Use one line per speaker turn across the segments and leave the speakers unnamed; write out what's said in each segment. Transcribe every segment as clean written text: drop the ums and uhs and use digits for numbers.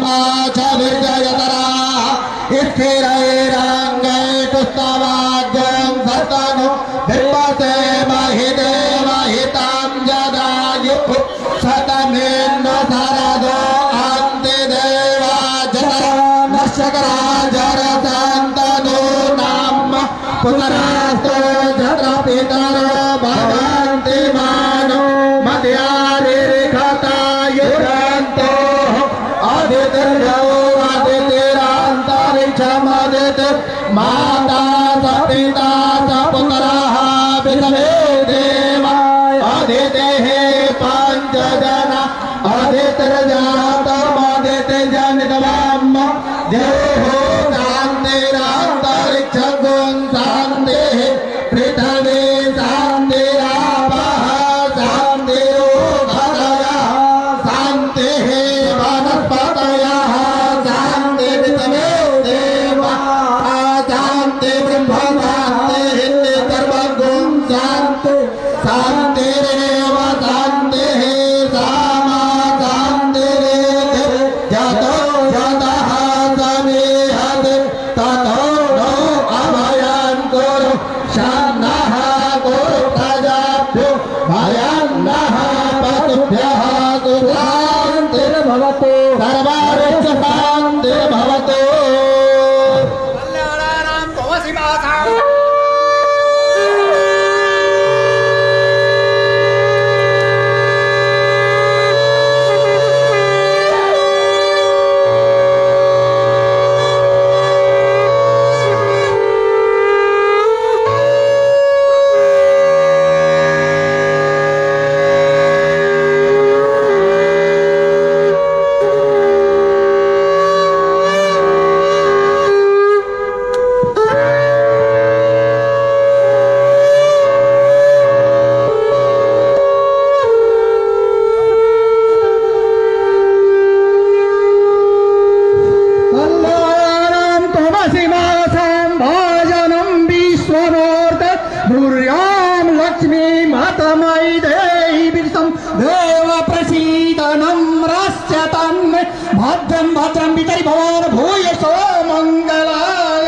माच विजयतरा स्थिरैरङ्गे कुस्तवाद्यं सतनु विपते महिदेव हितं जदायुः शतमेन्द्र शरदो अन्ते देवा जरा नशकरा जरसन्तनो नाम पुनरास्तो जरा पितरो भवन्ति मानो मध्यारिर्घता युरन्तो आदित्यर्यो आदित्यरान्तरिक्षमदित माता स पिता स पुत्रः विष्णवे देवा आदित्यः पञ्चजना आदित्यर्जातमदित्यजनितवाम देहो शान्तिरान्तरिक्षगुं शान्तिः पृथिवी शान्तिरापः शान्तिरोधरयः शान्तिः वनस्पतयः शान्तिर्विष्णवे देवा शान्ति ब्रह्म शान्तिः सर्वगुं शान्ति शान्तिरेव शान्तिः सामा शान्तिरेव जतो जतः समेहत् ततो नो अभयं कुरु शन्नः कुरु प्रजाभ्यो भयं नः पशुभ्यः शान्तिर्भवतु सर्वस्य शान्तिर्भवतु। भद्रं भद्रं पितरि भवान् भूयसो मंगलाय।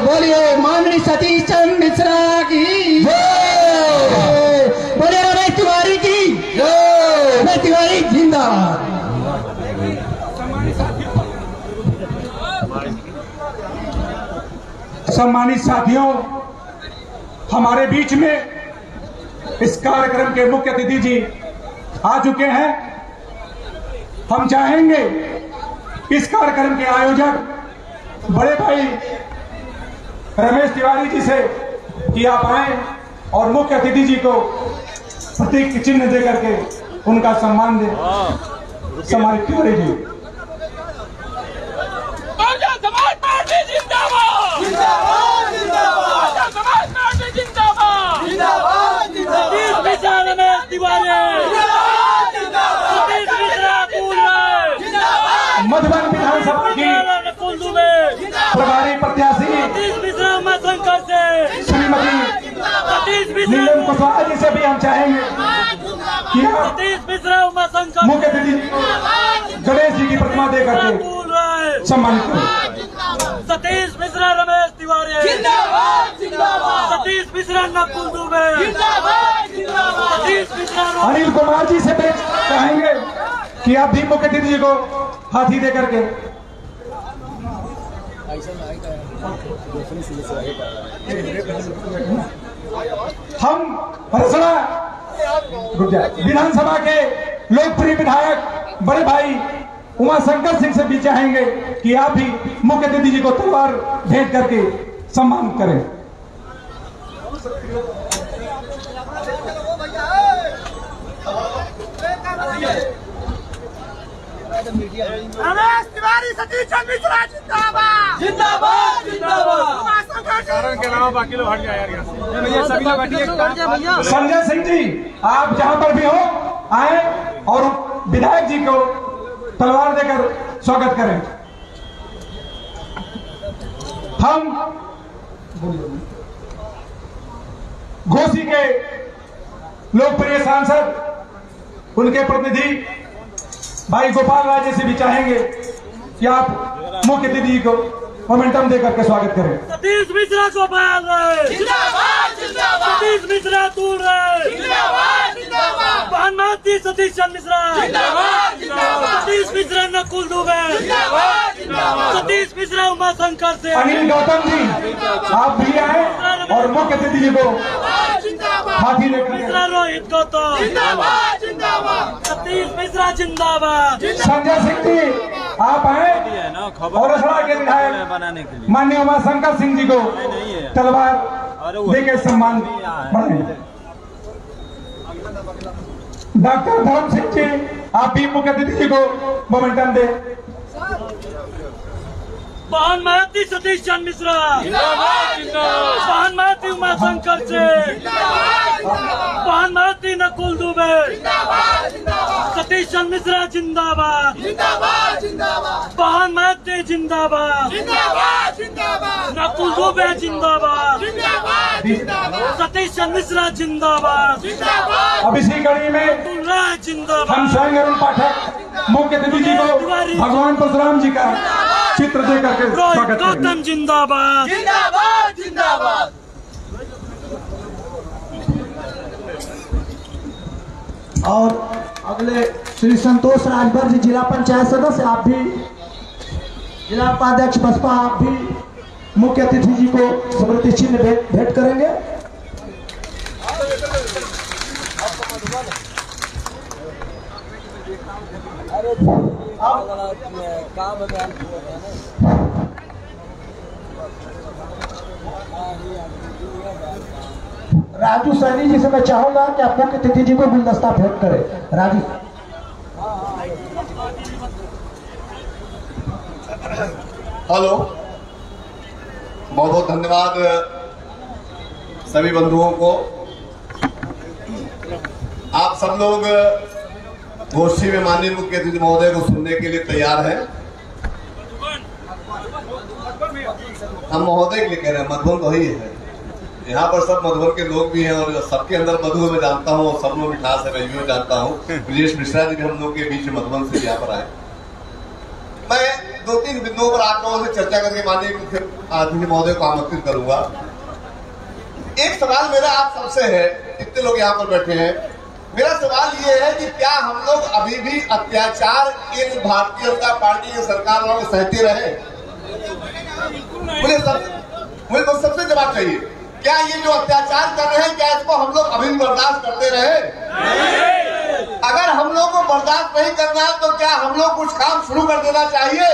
बोलिए माननीय सतीश चंद्र मिश्रा की जय, बोलिए रमेश तिवारी की जय, रमेश तिवारी जिंदाबाद।
सम्मानित साथियों, हमारे बीच में इस कार्यक्रम के मुख्य अतिथि जी आ चुके हैं। हम चाहेंगे इस कार्यक्रम के आयोजक बड़े भाई रमेश तिवारी जी से कि आप आए और मुख्य अतिथि जी को प्रतीक चिन्ह दे करके उनका सम्मान दें। सम्मानित तिवारी जी।
समाज पार्टी जिंदाबाद जिंदाबाद जिंदाबाद, समाज पार्टी जिंदाबाद जिंदाबाद जिंदाबाद, रमेश तिवारी जिंदाबाद जिंदाबाद,
मधुबन विधानसभा की प्रभारी प्रत्याशी श्रीमती नीलम कुशवाहा जी से भी हम चाहेंगे कि मुख्य अतिथि गणेश जी की प्रतिमा दे करके सम्मानित करें।
सतीश मिश्रा रमेश तिवारी जिंदाबाद जिंदाबाद, सतीश मिश्रा नकुल दुबे जिंदाबाद जिंदाबाद, सतीश मिश्रा
अनिल कुमार जी से भी चाहेंगे कि आप भी मुख्य अतिथि जी को हाथी दे करके हम रसड़ा विधानसभा के लोकप्रिय विधायक बड़े भाई उमाशंकर सिंह से भी चाहेंगे कि आप भी मुख्य अतिथि जी को तलवार भेंट करके सम्मान करें।
रमेश तिवारी सतीश चंद्र मिश्रा जिंदाबाद जिंदाबाद जिंदाबाद,
के अलावा बाकी लोग हट जाए यार यहाँ से। सभी लोग हटिए।
संजय सिंह जी, आप जहां पर भी हो आए और विधायक जी को तलवार देकर स्वागत करें। हम घोसी के लोकप्रिय सांसद, उनके प्रतिनिधि भाई गोपाल राय जी से भी चाहेंगे कि आप मुख्य अतिथि को मोमेंटम देकर के स्वागत करें।
सतीश मिश्रा गोपाल राय जिंदाबाद जिंदाबाद, सतीश मिश्रा दूर राय जिंदाबाद जिंदाबाद, महामंत्री सतीश चंद्र मिश्रा जिंदाबाद जिंदाबाद, सतीश मिश्रा नकुल दुबे जिंदाबाद जिंदाबाद, सतीश मिश्रा उमाशंकर से
अनिल गौतम जी आप भी आए और मुख्य अतिथि जी को हाथी लेकर
मिश्रा रोहित गौतम जिंदाबाद जिंदाबाद, सतीश मिश्रा जिंदाबाद,
संजय सिंह जी आप आए और असड़ा के विधायक माननीय उमाशंकर सिंह जी को तलवार देकर सम्मान बढ़ाएं। डॉक्टर धर्म सिंह जी आप भी मुख्य अतिथि जी को मोमेंटम दे।
महान महती सतीश चंद्र मिश्रा जिंदाबाद जिंदाबाद, महान महती उमाशंकर से महान महती नकुल दुबे जिंदाबाद जिंदाबाद, सतीश चंद्र मिश्रा जिंदाबाद जिंदाबाद जिंदाबाद, महान महती जिंदाबाद जिंदाबाद जिंदाबाद, नकुल दुबे जिंदाबाद जिंदाबाद जिंदाबाद, सतीश चंद्र मिश्रा जिंदाबाद जिंदाबाद।
अब इसी कड़ी में
राय जिंदाबाद
हम स्वयं अरुण पाठक मुख्य अतिथि जी को भगवान परशुराम जी का चित्र देकर के
रोहित
स्वागत करेंगे।
गौतम जिंदाबाद जिंदाबाद जिंदाबाद।
और अगले श्री संतोष राजभर जी जिला पंचायत सदस्य, आप भी जिला उपाध्यक्ष बसपा, आप भी मुख्य अतिथि जी को स्मृति चिन्ह भेंट करेंगे। राजू सैनी जी से मैं चाहूंगा कि आप मुख्य अतिथि जी को गुलदस्ता भेंट करें। राजू
हेलो, बहुत बहुत धन्यवाद सभी बंधुओं को। आप सब लोग गोष्ठी में माननीय मुख्य अतिथि महोदय को सुनने के लिए तैयार हैं। हम महोदय के लिए कह रहे हैं, मधुबन तो ही है। यहाँ पर सब मधुबन के लोग भी हैं और सबके अंदर मधु में जानता हूँ और सब लोग मिठास है, मैं यूँ जानता हूँ। ब्रजेश मिश्रा जी भी हम लोग के बीच में मधुबन से यहाँ पर आए। मैं 2-3 बिंदुओं पर आप लोगों से चर्चा करके माननीय मुख्य अतिथि महोदय को आमंत्रित करूंगा। एक सवाल मेरा आप सबसे है, इतने लोग यहाँ पर बैठे हैं, मेरा सवाल ये है कि क्या हम लोग अभी भी अत्याचार इन भारतीय जनता पार्टी की सरकार वालों को सहते रहे? मुझे सबसे जवाब चाहिए, क्या ये जो अत्याचार कर रहे हैं क्या इसको हम लोग अभी बर्दाश्त करते रहे? अगर हम लोग को बर्दाश्त नहीं करना है तो क्या हम लोग कुछ काम शुरू कर देना चाहिए?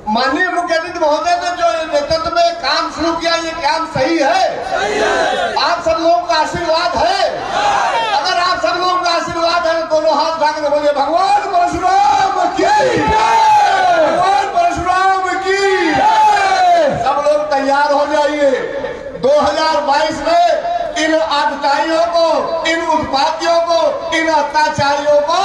माननीय मुख्य अतिथि महोदय ने जो नेतृत्व में काम शुरू किया, ये काम सही है? आप सब लोगों का आशीर्वाद है? अगर आप सब लोगों का आशीर्वाद है तो दोनों हाथ उठा के बोलिए भगवान परशुराम की, भगवान परशुराम की। सब लोग तैयार हो जाइए। 2022 में इन आतताइयों को, इन उत्पातियों को, इन अत्याचारियों को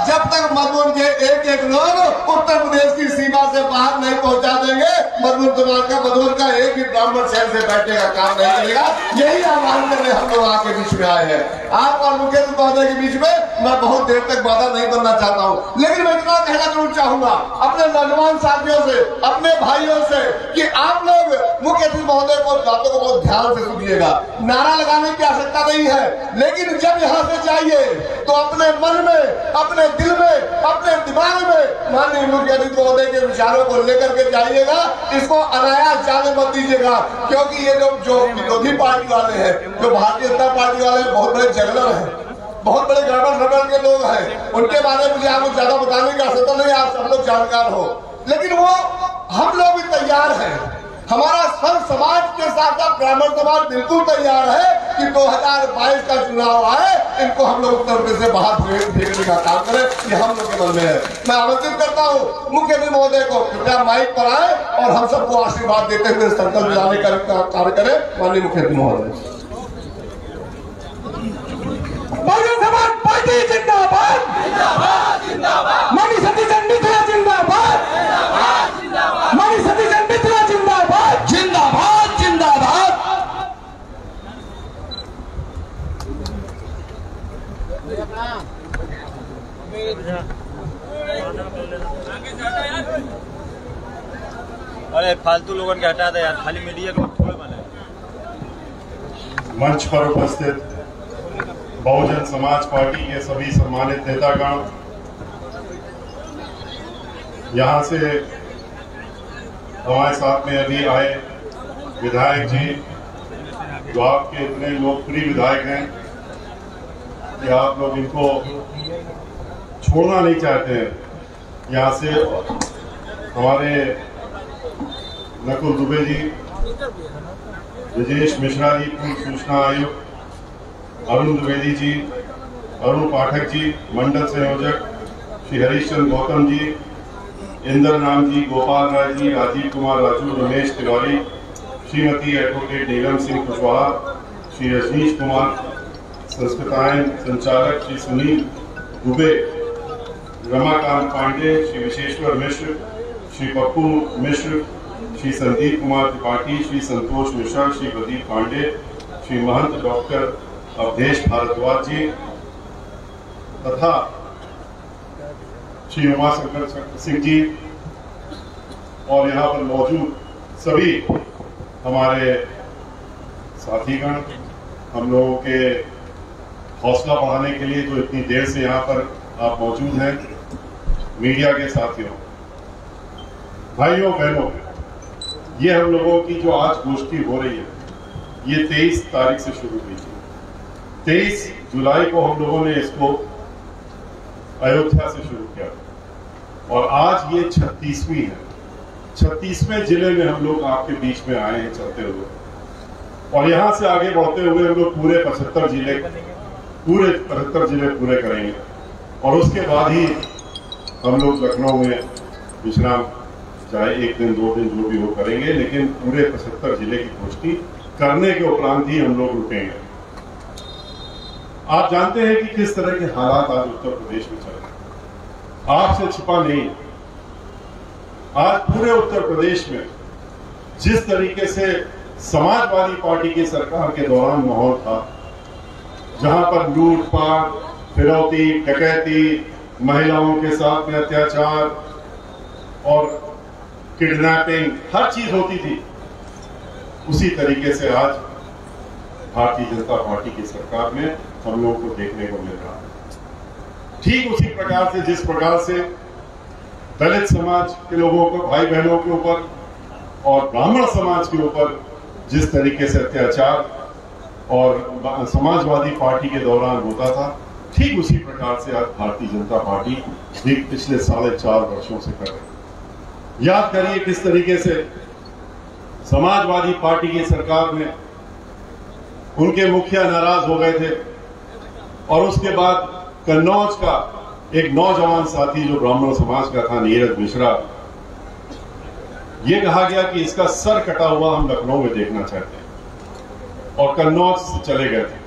जब तक मधुबन के एक लोग उत्तर प्रदेश की सीमा से बाहर नहीं पहुंचा देंगे, मधुबन का एक भी ब्राह्मण शहर से बैठने का काम नहीं करेगा। यही आह्वान करने हम लोग आपके बीच में आए हैं। आप और मुख्य महोदय के बीच में मैं बहुत देर तक वादा नहीं करना चाहता हूँ, लेकिन मैं इतना कहना जरूर चाहूंगा अपने नौजवान साथियों से, अपने भाइयों से कि आप लोग मुख्य अतिथि महोदय को बातों को बहुत ध्यान से सुनिएगा। नारा लगाने की आवश्यकता नहीं है, लेकिन जब यहाँ से जाइए तो अपने मन में, अपने दिल में, अपने दिमाग में माननीय मुख्य अतिथि महोदय के विचारों को लेकर के जाइएगा। इसको अनायास जाने मत दीजिएगा, क्योंकि ये जो विरोधी पार्टी वाले हैं, जो भारतीय जनता पार्टी वाले हैं, बहुत बड़े जगलर हैं, बहुत बड़े गड़बड़ के लोग हैं। उनके बारे में मुझे आपको ज्यादा बताने की आवश्यकता नहीं, आप सब लोग जानकार हो। लेकिन वो हम लोग भी तैयार हैं, हमारा सर्व समाज के साथ साथ ब्राह्मण समाज बिल्कुल तैयार है कि 2022 का चुनाव आए, इनको हम लोग उत्तर प्रदेश से बाहर फेंकने का काम करें। ये हम लोग के मन में है। मैं आमंत्रित करता हूँ मुख्य अतिथि महोदय को, कृपया माइक पर आए और हम सबको आशीर्वाद देते हुए संकल्प दिलाने का कार्य करें। माननीय मुख्य अतिथि महोदय।
बहुजन समाज पार्टी जिंदाबाद, मणि सतीश मिश्रा जिंदाबाद, मणि सतीश मिश्रा जिंदाबाद, जिंदाबाद जिंदाबाद।
अरे फालतू लोगों के हटा दे यार, खाली मीडिया को थोड़े बने।
मंच पर उपस्थित बहुजन समाज पार्टी के सभी सम्मानित नेतागण, यहाँ से हमारे साथ में अभी आए विधायक जी, जो आपके इतने लोकप्रिय विधायक हैं कि आप लोग इनको छोड़ना नहीं चाहते हैं। यहाँ से हमारे नकुल दुबे जी, ब्रजेश मिश्रा जी, पूर्व सूचना आयुक्त, अरुण द्विवेदी जी, अरुण पाठक जी, मंडल संयोजक श्री हरीश चंद्र गौतम जी, इंद्र नाम जी, गोपाल राय जी, राजीव कुमार राजू, रमेश तिवारी, श्रीमती एडवोकेट नीलम सिंह कुशवाहा, श्री रजनीश कुमार, संस्कृतायन संचालक श्री सुनील दुबे, रमाकांत पांडे, श्री विशेश्वर मिश्र, श्री पप्पू मिश्र, श्री संदीप कुमार त्रिपाठी, श्री संतोष मिश्रा, श्री प्रदीप पांडे, श्री महंत डॉक्टर अवधेश भारद्वाज जी तथा श्री उमाशंकर सिंह जी, और यहाँ पर मौजूद सभी हमारे साथीगण, हम लोगों के हौसला बढ़ाने के लिए जो इतनी देर से यहाँ पर आप मौजूद हैं, मीडिया के साथियों, भाइयों बहनों, ये हम लोगों की जो आज गोष्ठी हो रही है, ये 23 तारीख से शुरू हुई थी। 23 जुलाई को हम लोगों ने इसको अयोध्या से शुरू किया और आज ये 36वीं है। 36वें जिले में हम लोग आपके बीच में आए हैं चलते हुए, और यहाँ से आगे बढ़ते हुए हम लोग पूरे 75 जिले पूरे करेंगे, और उसके बाद ही हम लोग लखनऊ में विश्राम, चाहे 1 दिन 2 दिन जो भी वो करेंगे, लेकिन पूरे 75 जिले की गोष्ठी करने के उपरांत ही हम लोग रुकेंगे। आप जानते हैं कि किस तरह के हालात आज उत्तर प्रदेश में चल रहे हैं, आपसे छिपा नहीं। आज पूरे उत्तर प्रदेश में जिस तरीके से समाजवादी पार्टी की सरकार के दौरान माहौल था, जहां पर लूटपाट, फिरौती, डकैती, महिलाओं के साथ में अत्याचार और किडनैपिंग, हर चीज होती थी, उसी तरीके से आज भारतीय जनता पार्टी की सरकार में हम लोगों को देखने को मिल रहा है। ठीक उसी प्रकार से जिस प्रकार से दलित समाज के लोगों को, भाई बहनों के ऊपर और ब्राह्मण समाज के ऊपर जिस तरीके से अत्याचार और समाजवादी पार्टी के दौरान होता था, ठीक उसी प्रकार से आज भारतीय जनता पार्टी भी पिछले 4.5 वर्षों से कर रही है। याद करिए किस तरीके से समाजवादी पार्टी की सरकार में उनके मुखिया नाराज हो गए थे, और उसके बाद कन्नौज का एक नौजवान साथी जो ब्राह्मण समाज का था, नीरज मिश्रा, ये कहा गया कि इसका सर कटा हुआ हम लखनऊ में देखना चाहते हैं, और कन्नौज चले गए थे।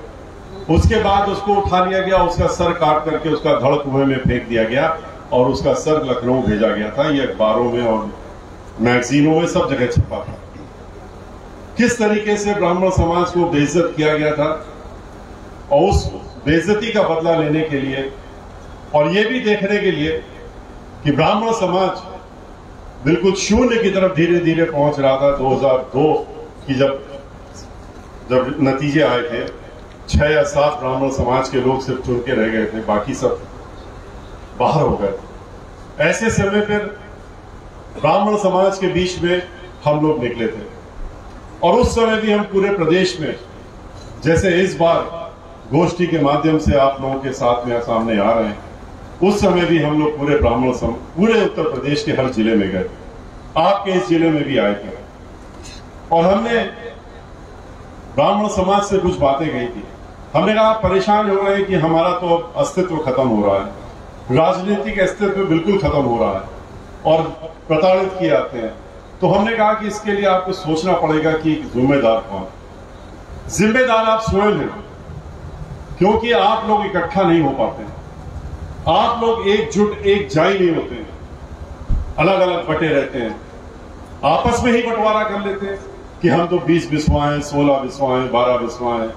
उसके बाद उसको उठा लिया गया, उसका सर काट करके उसका धड़ कुएं में फेंक दिया गया और उसका सर लखनऊ भेजा गया था। ये अखबारों में और मैगजीनों में सब जगह छपा था। किस तरीके से ब्राह्मण समाज को बेइज्जत किया गया था, और उस बेइज्जती का बदला लेने के लिए और ये भी देखने के लिए कि ब्राह्मण समाज बिल्कुल शून्य की तरफ धीरे धीरे पहुंच रहा था। 2002 की जब नतीजे आए थे, 6 या 7 ब्राह्मण समाज के लोग सिर्फ चुन के रह गए थे, बाकी सब बाहर हो गए। ऐसे समय पर ब्राह्मण समाज के बीच में हम लोग निकले थे, और उस समय भी हम पूरे प्रदेश में, जैसे इस बार गोष्ठी के माध्यम से आप लोगों के साथ में सामने आ रहे हैं, उस समय भी हम लोग पूरे पूरे उत्तर प्रदेश के हर जिले में गए, आपके इस जिले में भी आए थे, और हमने ब्राह्मण समाज से कुछ बातें कही थी। हमने कहा परेशान हो रहे हैं कि हमारा तो अस्तित्व खत्म हो रहा है, राजनीतिक अस्तित्व बिल्कुल खत्म हो रहा है और प्रताड़ित किए जाते हैं। तो हमने कहा कि इसके लिए आपको सोचना पड़ेगा कि जिम्मेदार कौन। जिम्मेदार आप स्वयं हैं, क्योंकि आप लोग इकट्ठा नहीं हो पाते, आप लोग एकजुट एक जाई नहीं होते, अलग अलग बटे रहते हैं, आपस में ही बंटवारा कर लेते हैं कि हम तो 20 बिस्वा हैं, 16 बिस्वा हैं, 12 बिस्वा हैं।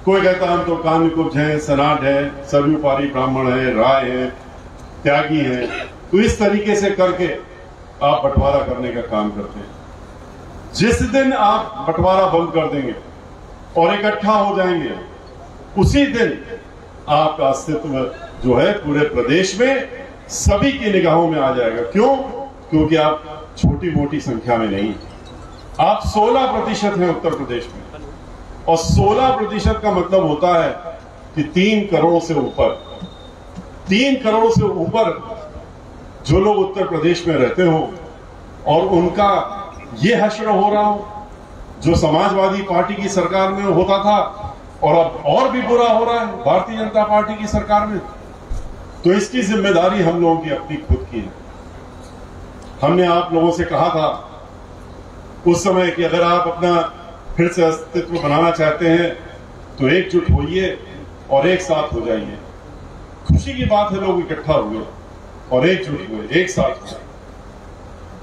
कोई कहता हम तो कान्यकुब्ज हैं, सनाड है, सर्वपारी ब्राह्मण है, राय है, त्यागी हैं, तो इस तरीके से करके आप बंटवारा करने का काम करते हैं। जिस दिन आप बंटवारा बंद कर देंगे और इकट्ठा हो जाएंगे, उसी दिन आपका अस्तित्व जो है पूरे प्रदेश में सभी की निगाहों में आ जाएगा। क्यों? क्योंकि आप छोटी मोटी संख्या में नहीं, आप 16% हैं उत्तर प्रदेश में, और 16% का मतलब होता है कि 3 करोड़ से ऊपर, 3 करोड़ से ऊपर जो लोग उत्तर प्रदेश में रहते हो और उनका ये हश्र हो रहा हो जो समाजवादी पार्टी की सरकार में होता था और अब और भी बुरा हो रहा है भारतीय जनता पार्टी की सरकार में, तो इसकी जिम्मेदारी हम लोगों की अपनी खुद की है। हमने आप लोगों से कहा था उस समय कि अगर आप अपना फिर से अस्तित्व बनाना चाहते हैं तो एकजुट होइए और एक साथ हो जाइए। खुशी की बात है, लोग इकट्ठा हुए और एकजुट हुए, एक साथ हुए।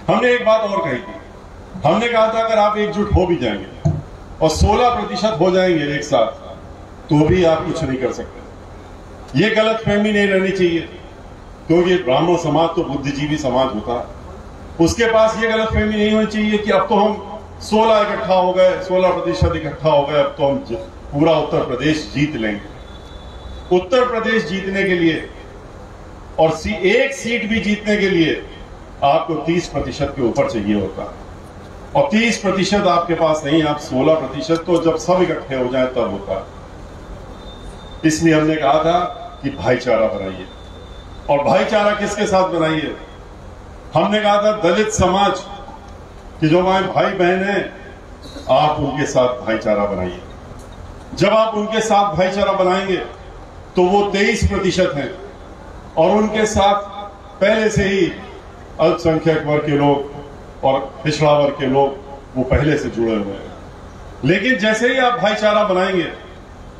हमने एक बात और कही थी, हमने कहा था अगर आप एकजुट हो भी जाएंगे और 16% हो जाएंगे एक साथ, तो भी आप कुछ नहीं कर सकते। ये गलतफहमी नहीं रहनी चाहिए, क्योंकि ब्राह्मण समाज तो बुद्धिजीवी समाज होता है, उसके पास ये गलतफहमी नहीं होनी चाहिए कि अब तो हम 16 इकट्ठा हो गए, 16% इकट्ठा हो गए, अब तो हम पूरा उत्तर प्रदेश जीत लेंगे। उत्तर प्रदेश जीतने के लिए और एक सीट भी जीतने के लिए आपको 30% के ऊपर चाहिए होता है, और 30% आपके पास नहीं, आप 16% तो जब सब इकट्ठे हो जाए तब होता है। इसलिए हमने कहा था कि भाईचारा बनाइए, और भाईचारा किसके साथ बनाइए? हमने कहा था दलित समाज के जो हमारे भाई बहन हैं, आप उनके साथ भाईचारा बनाइए। जब आप उनके साथ भाईचारा बनाएंगे तो वो 23% हैं, और उनके साथ पहले से ही अल्पसंख्यक वर्ग के लोग और पिछड़ा वर्ग के लोग वो पहले से जुड़े हुए हैं। लेकिन जैसे ही आप भाईचारा बनाएंगे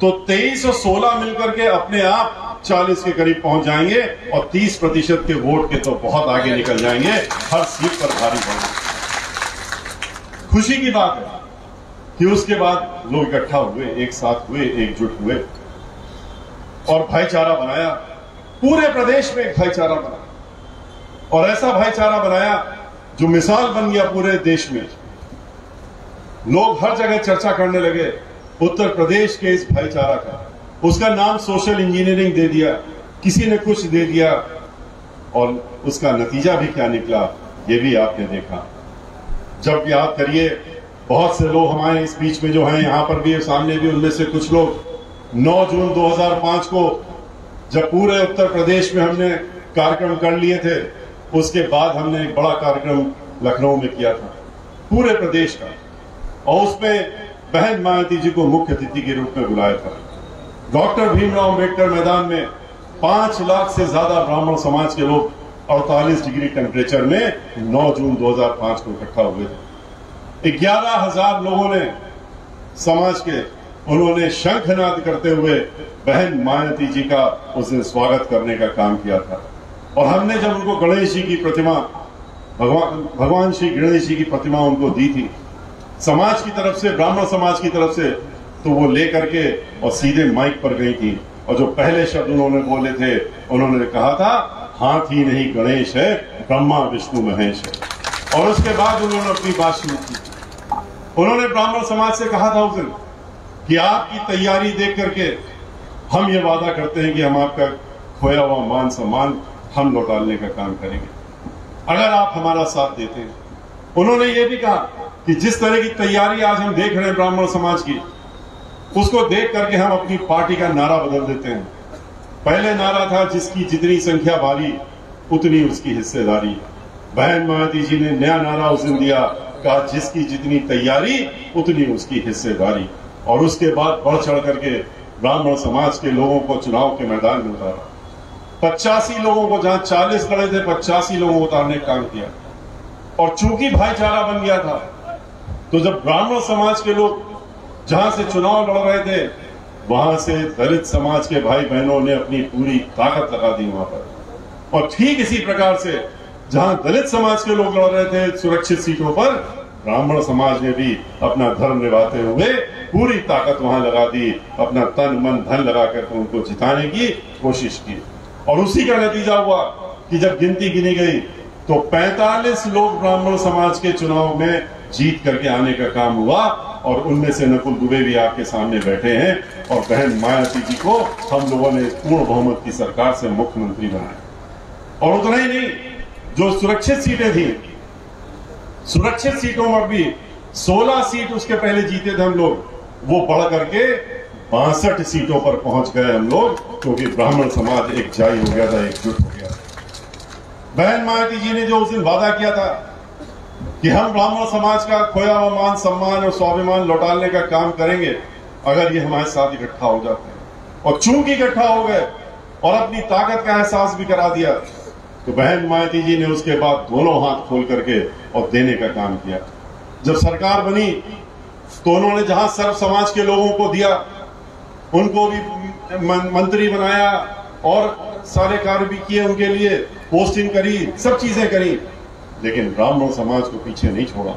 तो 23 और 16 मिलकर के अपने आप 40 के करीब पहुंच जाएंगे, और 30% के वोट के तो बहुत आगे निकल जाएंगे, हर सीट पर भारी पड़ेंगे। खुशी की बात है कि उसके बाद लोग इकट्ठा हुए, एक साथ हुए, एकजुट हुए और भाईचारा बनाया। पूरे प्रदेश में एक भाईचारा बना, और ऐसा भाईचारा बनाया जो मिसाल बन गया पूरे देश में। लोग हर जगह चर्चा करने लगे उत्तर प्रदेश के इस भाईचारा का। उसका नाम सोशल इंजीनियरिंग दे दिया, किसी ने कुछ दे दिया, और उसका नतीजा भी क्या निकला ये भी आपने देखा। जब याद करिए, बहुत से लोग हमारे इस बीच में जो हैं, यहां पर भी सामने भी, उनमें से कुछ लोग 9 जून 2005 को जब पूरे उत्तर प्रदेश में हमने कार्यक्रम कर लिए थे, उसके बाद हमने एक बड़ा कार्यक्रम लखनऊ में किया था पूरे प्रदेश का, और उसमें बहन मायावती जी को मुख्य अतिथि के रूप में बुलाया था। डॉक्टर भीमराव अम्बेडकर मैदान में 5 लाख से ज्यादा ब्राह्मण समाज के लोग 48 डिग्री टेम्परेचर में 9 जून 2005 को इकट्ठा हुए थे। 11,000 लोगों ने समाज के, उन्होंने शंखनाद करते हुए बहन मायावती जी का उस दिन स्वागत करने का काम किया था। और हमने जब उनको गणेश जी की प्रतिमा, भगवान श्री गणेश जी की प्रतिमा उनको दी थी समाज की तरफ से, ब्राह्मण समाज की तरफ से, तो वो लेकर के और सीधे माइक पर गई थी, और जो पहले शब्द उन्होंने बोले थे, उन्होंने कहा था हाथी नहीं गणेश है, ब्रह्मा विष्णु महेश है। और उसके बाद उन्होंने अपनी बात शुरू की। उन्होंने ब्राह्मण समाज से कहा था उस दिन कि आपकी तैयारी देख करके हम ये वादा करते हैं कि हम आपका खोया हुआ मान सम्मान हम लौटाने का काम करेंगे, अगर आप हमारा साथ देते हैं। उन्होंने ये भी कहा कि जिस तरह की तैयारी आज हम देख रहे हैं ब्राह्मण समाज की, उसको देख करके हम अपनी पार्टी का नारा बदल देते हैं। पहले नारा था जिसकी जितनी संख्या भारी उतनी उसकी हिस्सेदारी। बहन मायावती जी ने नया नारा उस दिन दिया, कहा जिसकी जितनी तैयारी उतनी उसकी हिस्सेदारी। और उसके बाद बढ़ चढ़ करके ब्राह्मण समाज के लोगों को चुनाव के मैदान में उतारा। 85 लोगों को, जहां 40 लड़े थे, 85 लोगों को उतारने का काम किया। और चूंकि भाईचारा बन गया था, तो जब ब्राह्मण समाज के लोग जहां से चुनाव लड़ रहे थे, वहां से दलित समाज के भाई बहनों ने अपनी पूरी ताकत लगा दी वहां पर। और ठीक इसी प्रकार से जहां दलित समाज के लोग लड़ रहे थे सुरक्षित सीटों पर, ब्राह्मण समाज ने भी अपना धर्म निभाते हुए पूरी ताकत वहां लगा दी, अपना तन मन धन लगा कर उनको जिताने की कोशिश की। और उसी का नतीजा हुआ कि जब गिनती गिनी गई तो 45 लोग ब्राह्मण समाज के चुनाव में जीत करके आने का काम हुआ और उनमें से नकुल दुबे भी आपके सामने बैठे हैं और बहन मायावती जी को हम लोगों ने पूर्ण बहुमत की सरकार से मुख्यमंत्री बनाया। और उतना ही नहीं, जो सुरक्षित सीटें थी, सुरक्षित सीटों में भी 16 सीट उसके पहले जीते थे हम लोग, वो बढ़ करके 62 सीटों पर पहुंच गए हम लोग, क्योंकि ब्राह्मण समाज एकजाई हो गया था, एकजुट हो गया था। बहन मायावती जी ने जो उस दिन वादा किया था कि हम ब्राह्मण समाज का खोया हुआ मान सम्मान और स्वाभिमान लौटाने का काम करेंगे अगर ये हमारे साथ इकट्ठा हो जाते हैं, और चूंकि इकट्ठा हो गए और अपनी ताकत का एहसास भी करा दिया, तो बहन मायावती जी ने उसके बाद दोनों हाथ खोल करके और देने का काम किया। जब सरकार बनी तो उन्होंने जहां सर्व समाज के लोगों को दिया, उनको भी मंत्री बनाया और सारे कार्य भी किए, उनके लिए पोस्टिंग करी, सब चीजें करी, लेकिन ब्राह्मण समाज को पीछे नहीं छोड़ा।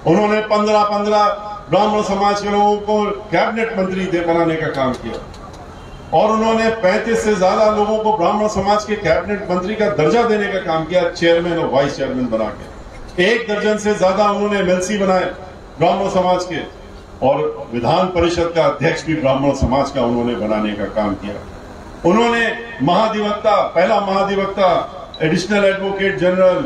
उन्होंने 15 ब्राह्मण समाज के लोगों को कैबिनेट मंत्री बनाने का काम किया और उन्होंने 35 से ज्यादा लोगों को ब्राह्मण समाज के कैबिनेट मंत्री का दर्जा देने का काम किया, चेयरमैन और वाइस चेयरमैन बना के। 1 दर्जन से ज्यादा उन्होंने एमएलसी बनाए ब्राह्मण समाज के, और विधान परिषद का अध्यक्ष भी ब्राह्मण समाज का उन्होंने बनाने का काम किया। उन्होंने महाधिवक्ता, पहला महाधिवक्ता, additional advocate general,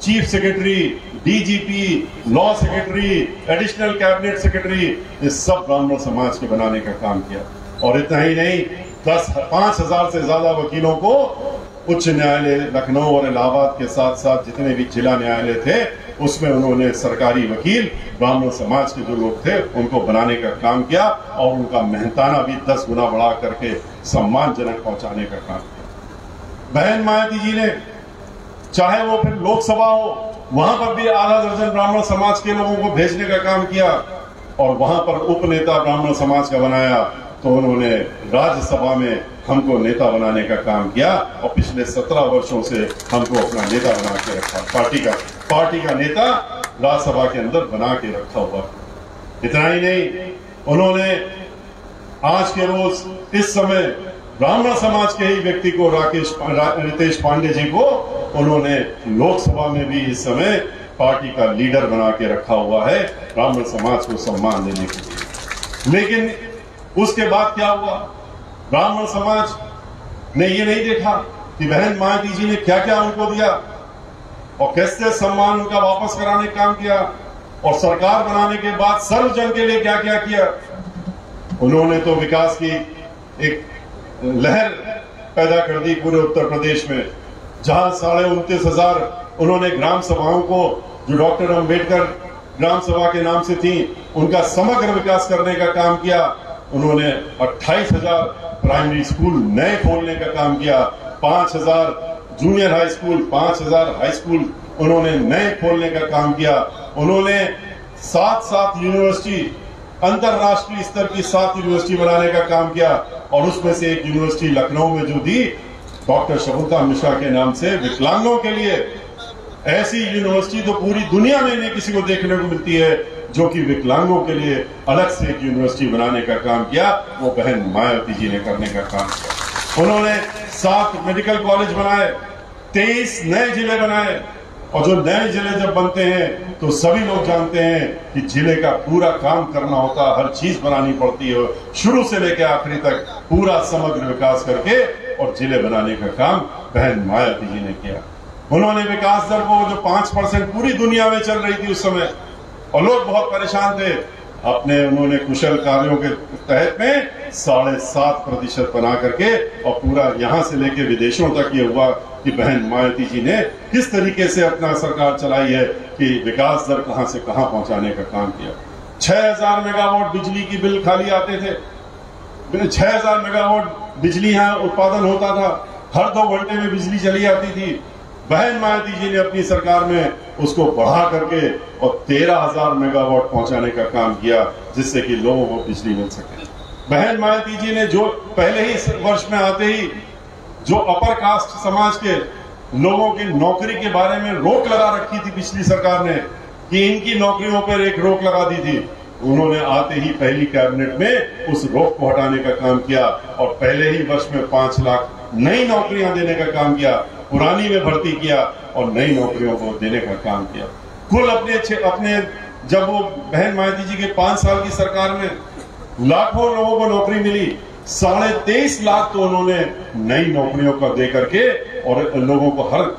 chief secretary, DGP, law secretary, additional cabinet secretary, ये सब ब्राह्मण समाज के बनाने का काम किया। और इतना ही नहीं, 5,000 से ज्यादा वकीलों को उच्च न्यायालय लखनऊ और इलाहाबाद के साथ साथ जितने भी जिला न्यायालय थे उसमें उन्होंने सरकारी वकील ब्राह्मण समाज के जो लोग थे उनको बनाने का काम किया और उनका मेहनताना भी 10 गुना बढ़ा करके सम्मानजनक पहुंचाने का काम किया। बहन मायावती जी ने, चाहे वो फिर लोकसभा हो, वहां पर भी आधा दर्जन ब्राह्मण समाज के लोगों को भेजने का काम किया और वहां पर उपनेता ब्राह्मण समाज का बनाया, तो उन्होंने राज्यसभा में हमको नेता बनाने का काम किया और पिछले 17 वर्षों से हमको अपना नेता बना के रखा, पार्टी का नेता राज्यसभा के अंदर बना के रखा हुआ। इतना ही नहीं, उन्होंने आज के रोज इस समय ब्राह्मण समाज के ही व्यक्ति को रितेश पांडे जी को उन्होंने लोकसभा में भी इस समय पार्टी का लीडर बना के रखा हुआ है ब्राह्मण समाज को सम्मान देने के लिए। लेकिन उसके बाद क्या हुआ, ब्राह्मण समाज ने ये नहीं देखा कि बहन मायावती जी ने क्या क्या उनको दिया और कैसे सम्मान उनका वापस कराने का काम किया, और सरकार बनाने के बाद सर्वजन के लिए क्या क्या किया। उन्होंने तो विकास की एक लहर पैदा कर दी पूरे उत्तर प्रदेश में, जहां 29,500 उन्होंने ग्राम सभाओं को, जो डॉक्टर अंबेडकर ग्राम सभा के नाम से थी, उनका समग्र विकास करने का काम किया। उन्होंने 28,000 प्राइमरी स्कूल नए खोलने का काम किया, 5,000 junior high school, 5,000 high school उन्होंने नए खोलने का काम किया। उन्होंने 7 यूनिवर्सिटी, अंतरराष्ट्रीय स्तर की 7 यूनिवर्सिटी बनाने का काम किया, और उसमें से एक यूनिवर्सिटी लखनऊ में जो दी डॉक्टर शकुंतला मिश्रा के नाम से विकलांगों के लिए। ऐसी यूनिवर्सिटी तो पूरी दुनिया में नहीं किसी को देखने को मिलती है जो कि विकलांगों के लिए अलग से एक यूनिवर्सिटी बनाने का काम किया, वो बहन मायावती जी ने करने का काम किया। उन्होंने 7 मेडिकल कॉलेज बनाए, 23 नए जिले बनाए, और जो नए जिले जब बनते हैं तो सभी लोग जानते हैं कि जिले का पूरा काम करना होता है, हर चीज बनानी पड़ती है, शुरू से लेकर आखिरी तक पूरा समग्र विकास करके और जिले बनाने का काम बहन मायावती जी ने किया। उन्होंने विकास दर को, जो 5% पूरी दुनिया में चल रही थी उस समय और लोग बहुत परेशान थे, अपने उन्होंने कुशल कार्यों के तहत में 7.5% बना करके, और पूरा यहां से लेके विदेशों तक ये हुआ कि बहन मायावती जी ने किस तरीके से अपना सरकार चलाई है कि विकास दर कहां से कहां पहुंचाने का काम किया। 6,000 मेगावाट बिजली की बिल खाली आते थे, 6,000 मेगावाट बिजली यहां उत्पादन होता था, हर 2 घंटे में बिजली चली जाती थी। बहन मायावती जी ने अपनी सरकार में उसको बढ़ा करके और 13,000 मेगावाट पहुंचाने का काम किया, जिससे कि लोगों को बिजली मिल सके। बहन मायावती जी ने जो पहले ही वर्ष में आते ही जो अपर कास्ट समाज के लोगों की नौकरी के बारे में रोक लगा रखी थी पिछली सरकार ने, कि इनकी नौकरियों पर एक रोक लगा दी थी, उन्होंने आते ही पहली कैबिनेट में उस रोक को हटाने का काम किया और पहले ही वर्ष में 5 लाख नई नौकरियां देने का काम किया। पुरानी में भर्ती किया और नई नौकरियों को देने का काम किया। कुल अपने जब वो बहन मायावती जी के 5 साल की सरकार में लाखों लोगों को नौकरी मिली, 23.5 लाख तो उन्होंने नई नौकरियों को दे करके, और लोगों को हर,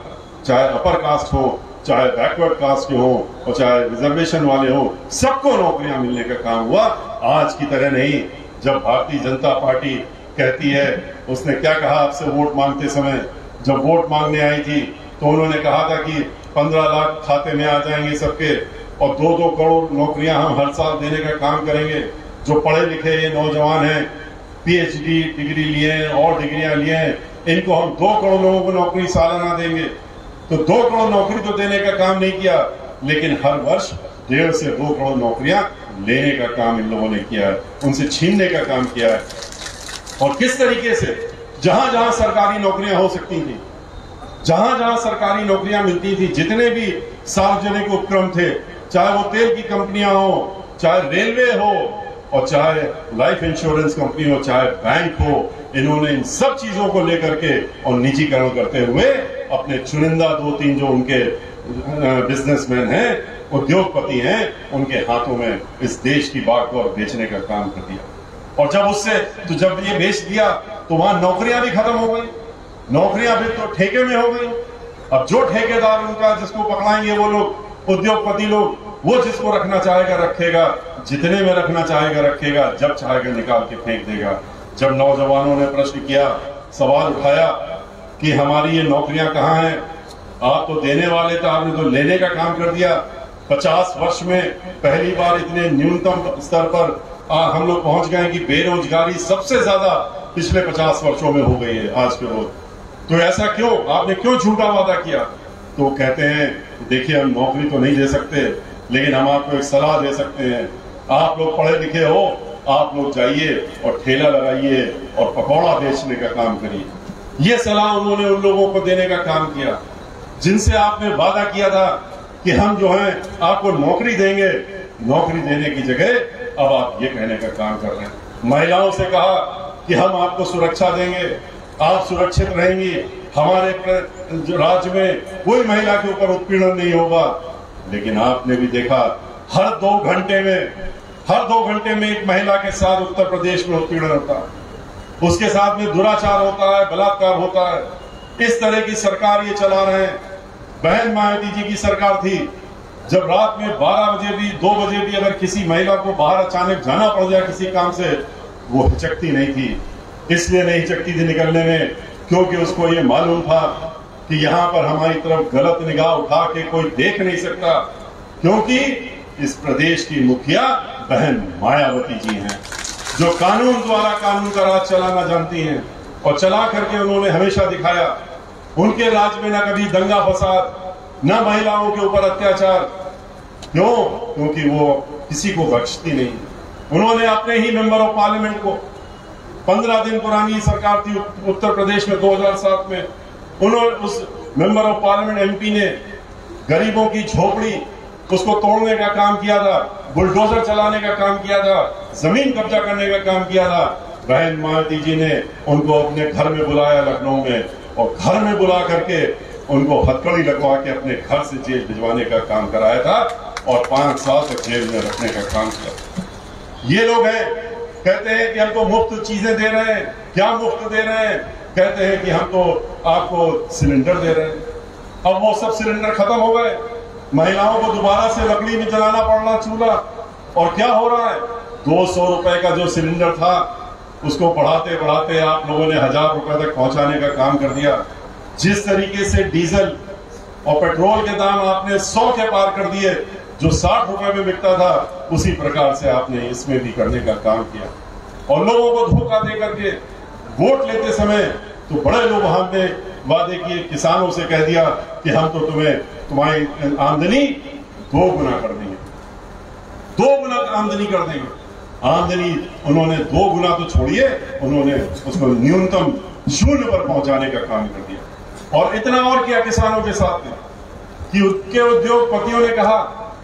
चाहे अपर कास्ट हो, चाहे बैकवर्ड कास्ट के हो और चाहे रिजर्वेशन वाले हो, सबको नौकरियां मिलने का काम हुआ। आज की तरह नहीं। जब भारतीय जनता पार्टी कहती है, उसने क्या कहा आपसे वोट मांगते समय, जब वोट मांगने आई थी तो उन्होंने कहा था कि 15 लाख खाते में आ जाएंगे सबके, और 2-2 करोड़ नौकरियां हम हर साल देने का काम करेंगे। जो पढ़े लिखे ये नौजवान हैं, PhD डिग्री लिए हैं और डिग्रियां लिए हैं, इनको हम 2 करोड़ लोगों को नौकरी सालाना देंगे। तो 2 करोड़ नौकरी तो देने का काम नहीं किया, लेकिन हर वर्ष 1.5 से 2 करोड़ नौकरियां लेने का काम इन लोगों ने किया है, उनसे छीनने का काम किया है। और किस तरीके से जहां जहां सरकारी नौकरियां हो सकती थी, जहां जहां सरकारी नौकरियां मिलती थी, जितने भी सार्वजनिक उपक्रम थे, चाहे वो तेल की कंपनियां हो, चाहे रेलवे हो, और चाहे लाइफ इंश्योरेंस कंपनी हो, चाहे बैंक हो, इन्होंने इन सब चीजों को लेकर के और निजीकरण करते हुए अपने चुनिंदा 2-3 जो उनके बिजनेसमैन हैं, उद्योगपति हैं, उनके हाथों में इस देश की बागडोर बेचने का काम कर दिया। और जब ये बेच दिया तो वहां नौकरियां भी खत्म हो गई, नौकरियां भी तो ठेके में हो गई। अब जो ठेकेदार उनका जिसको पकड़ाएंगे वो लोग उद्योगपति लोग, वो जिसको रखना चाहेगा रखेगा, जितने में रखना चाहेगा रखेगा, जब चाहेगा निकाल के फेंक देगा। जब नौजवानों ने प्रश्न किया, सवाल उठाया कि हमारी ये नौकरियां कहां हैं, आप तो देने वाले थे, आपने तो लेने का काम कर दिया। 50 वर्ष में पहली बार इतने न्यूनतम स्तर पर हम लोग पहुंच गए कि बेरोजगारी सबसे ज्यादा पिछले 50 वर्षों में हो गई है आज के रोज। तो ऐसा क्यों, आपने क्यों झूठा वादा किया? तो कहते हैं देखिए हम नौकरी तो नहीं दे सकते, लेकिन हम आपको एक सलाह दे सकते हैं। आप लोग पढ़े लिखे हो, आप लोग जाइए और ठेला लगाइए और पकौड़ा बेचने का काम करिए। ये सलाह उन्होंने उन लोगों को देने का काम किया जिनसे आपने वादा किया था कि हम जो है आपको नौकरी देंगे। नौकरी देने की जगह अब आप ये कहने का काम कर रहे हैं। महिलाओं से कहा कि हम आपको सुरक्षा देंगे, आप सुरक्षित रहेंगी, हमारे राज्य में कोई महिला के ऊपर उत्पीड़न नहीं होगा। लेकिन आपने भी देखा हर 2 घंटे में एक महिला के साथ उत्तर प्रदेश में उत्पीड़न होता है, उसके साथ में दुराचार होता है, बलात्कार होता है। इस तरह की सरकार ये चला रहे हैं। बहन मायावती जी की सरकार थी, जब रात में 12 बजे भी 2 बजे भी अगर किसी महिला को बाहर अचानक जाना पड़ जाए किसी काम से, वो हिचकती नहीं थी। इसलिए नहीं हिचकती थी निकलने में क्योंकि उसको ये मालूम था कि यहाँ पर हमारी तरफ गलत निगाह उठा के कोई देख नहीं सकता, क्योंकि इस प्रदेश की मुखिया बहन मायावती जी हैं, जो कानून द्वारा कानून का राज चलाना जानती हैं। और चला करके उन्होंने हमेशा दिखाया, उनके राज में ना कभी दंगा फसाद, न महिलाओं के ऊपर अत्याचार। क्यों? क्योंकि वो किसी को बख्शती नहीं। उन्होंने अपने ही मेंबर ऑफ पार्लियामेंट को, 15 दिन पुरानी सरकार थी उत्तर प्रदेश में 2007 में, उन्होंने उस मेंबर ऑफ पार्लियामेंट MP ने गरीबों की झोपड़ी उसको तोड़ने का काम किया था, बुलडोजर चलाने का काम किया था, जमीन कब्जा करने का काम किया था। बहन मायावती जी ने उनको अपने घर में बुलाया लखनऊ में, और घर में बुला करके उनको हथकड़ी लगवा के अपने घर से जेल भिजवाने का काम कराया था और 5 साल तक जेल में रखने का काम किया। ये लोग हैं, कहते हैं कि हम तो मुफ्त चीजें दे रहे हैं। क्या मुफ्त दे रहे हैं? कहते हैं कि हम तो आपको सिलेंडर दे रहे हैं। अब वो सब सिलेंडर खत्म हो गए, महिलाओं को दोबारा से लकड़ी में जलाना पड़ रहा चूल्हा। और क्या हो रहा है, 200 रुपए का जो सिलेंडर था उसको बढ़ाते बढ़ाते आप लोगों ने 1000 रुपए तक पहुंचाने का काम कर दिया। जिस तरीके से डीजल और पेट्रोल के दाम आपने 100 के पार कर दिए, जो 60 रुपए में बिकता था, उसी प्रकार से आपने इसमें भी करने का काम किया। और लोगों को धोखा दे करके वोट लेते समय तो बड़े लोग हमने वादे किए, किसानों से कह दिया कि हम तो तुम्हारी आमदनी 2 गुना कर देंगे, 2 गुना आमदनी कर देंगे। आमदनी उन्होंने 2 गुना तो छोड़िए, उन्होंने उसको न्यूनतम 0 पर पहुंचाने का काम कर दिया। और इतना और किया किसानों के साथ में कि उनके उद्योगपतियों ने कहा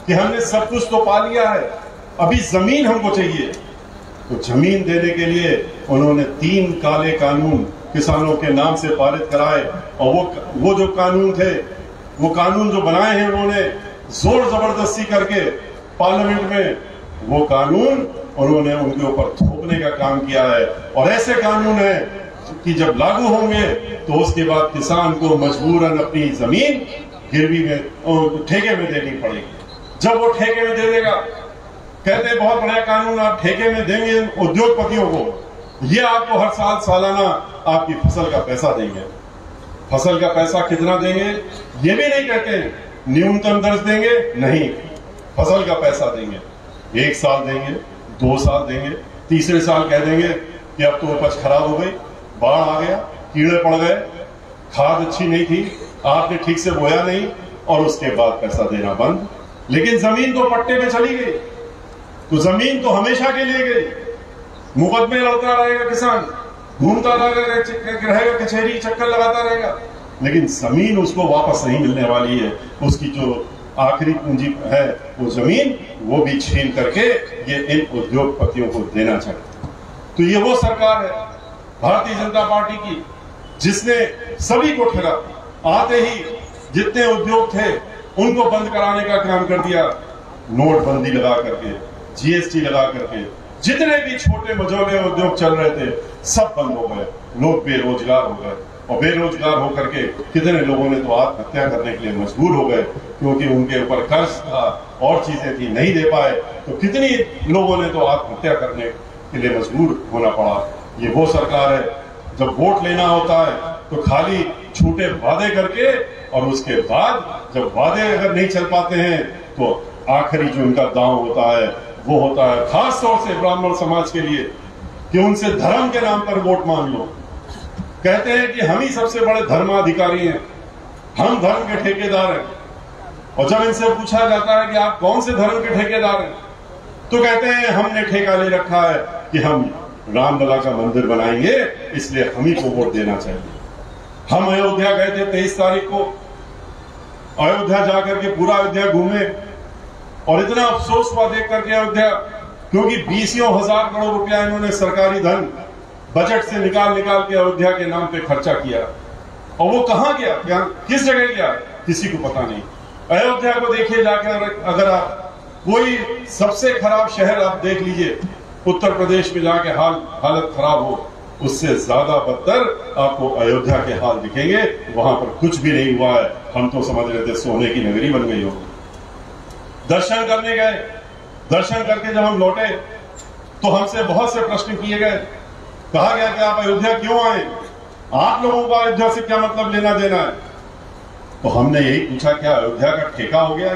कि हमने सब कुछ तो पा लिया है, अभी जमीन हमको चाहिए। तो जमीन देने के लिए उन्होंने 3 काले कानून किसानों के नाम से पारित कराए, और वो जो कानून थे, वो कानून जो बनाए हैं उन्होंने जोर जबरदस्ती करके पार्लियामेंट में, वो कानून उन्होंने उनके ऊपर थोपने का काम किया है। और ऐसे कानून है कि जब लागू होंगे तो उसके बाद किसान को मजबूरन अपनी जमीन गिरवी में, ठेके में देनी पड़ेगी। जब वो ठेके में दे देगा, कहते हैं बहुत बड़ा कानून, आप ठेके में देंगे उद्योगपतियों को, ये आपको हर साल सालाना आपकी फसल का पैसा देंगे। फसल का पैसा कितना देंगे ये भी नहीं कहते, न्यूनतम दर देंगे नहीं, फसल का पैसा देंगे। 1 साल देंगे, 2 साल देंगे, तीसरे साल कह देंगे कि अब तो उपज खराब हो गई, बाढ़ आ गया, कीड़े पड़ गए, खाद अच्छी नहीं थी, आपने ठीक से बोया नहीं, और उसके बाद पैसा देना बंद। लेकिन जमीन तो पट्टे पे चली गई, तो जमीन तो हमेशा के लिए गई। मुकदमे लड़ता रहेगा किसान, घूमता रहेगा, कचहरी चक्कर लगाता रहेगा, लेकिन जमीन उसको वापस नहीं मिलने वाली है। उसकी जो आखिरी पूंजी है वो जमीन, वो भी छीन करके ये इन उद्योगपतियों को देना चाहिए। तो ये वो सरकार है भारतीय जनता पार्टी की, जिसने सभी को ठगा, आते ही जितने उद्योग थे उनको बंद कराने का काम कर दिया। नोटबंदी लगा करके, जीएसटी लगा करके, जितने भी छोटे मझोले उद्योग चल रहे थे सब बंद हो गए, लोग बेरोजगार हो गए। और बेरोजगार होकर के कितने लोगों ने तो आत्महत्या करने के लिए मजबूर हो गए, क्योंकि उनके ऊपर कर्ज था और चीजें थी, नहीं दे पाए, तो कितनी लोगों ने तो आत्महत्या करने के लिए मजबूर होना पड़ा। ये वो सरकार है, जब वोट लेना होता है तो खाली झूठे वादे करके, और उसके बाद जब वादे अगर नहीं चल पाते हैं तो आखिरी जो इनका दांव होता है वो होता है खास तौर से ब्राह्मण समाज के लिए, कि उनसे धर्म के नाम पर वोट मांग लो। कहते हैं कि हम ही सबसे बड़े धर्माधिकारी हैं, हम धर्म के ठेकेदार हैं, और जब इनसे पूछा जाता है कि आप कौन से धर्म के ठेकेदार हैं, तो कहते हैं हमने ठेका ले रखा है कि हम रामलला का मंदिर बनाएंगे, इसलिए हम ही को वोट देना चाहिए। हम अयोध्या गए थे 23 तारीख को, अयोध्या जाकर के पूरा अयोध्या घूमे, और इतना अफसोस हुआ देख करके अयोध्या, क्योंकि 20,000 करोड़ रुपया इन्होंने सरकारी धन बजट से निकाल के अयोध्या के नाम पे खर्चा किया, और वो कहां गया, क्या किस जगह गया, किसी को पता नहीं। अयोध्या को देखिए जाकर, अगर आप कोई सबसे खराब शहर आप देख लीजिए उत्तर प्रदेश में जाके हालत खराब हो, उससे ज्यादा बदतर आपको अयोध्या के हाल दिखेंगे। वहां पर कुछ भी नहीं हुआ है, हम तो समझ रहे थे सोने की नगरी बन गई होगी। दर्शन करने गए, दर्शन करके जब हम लौटे तो हमसे बहुत से प्रश्न किए गए। कहा गया कि आप अयोध्या क्यों आए, आप लोगों को अयोध्या से क्या मतलब लेना देना है। तो हमने यही पूछा, क्या अयोध्या का ठेका हो गया,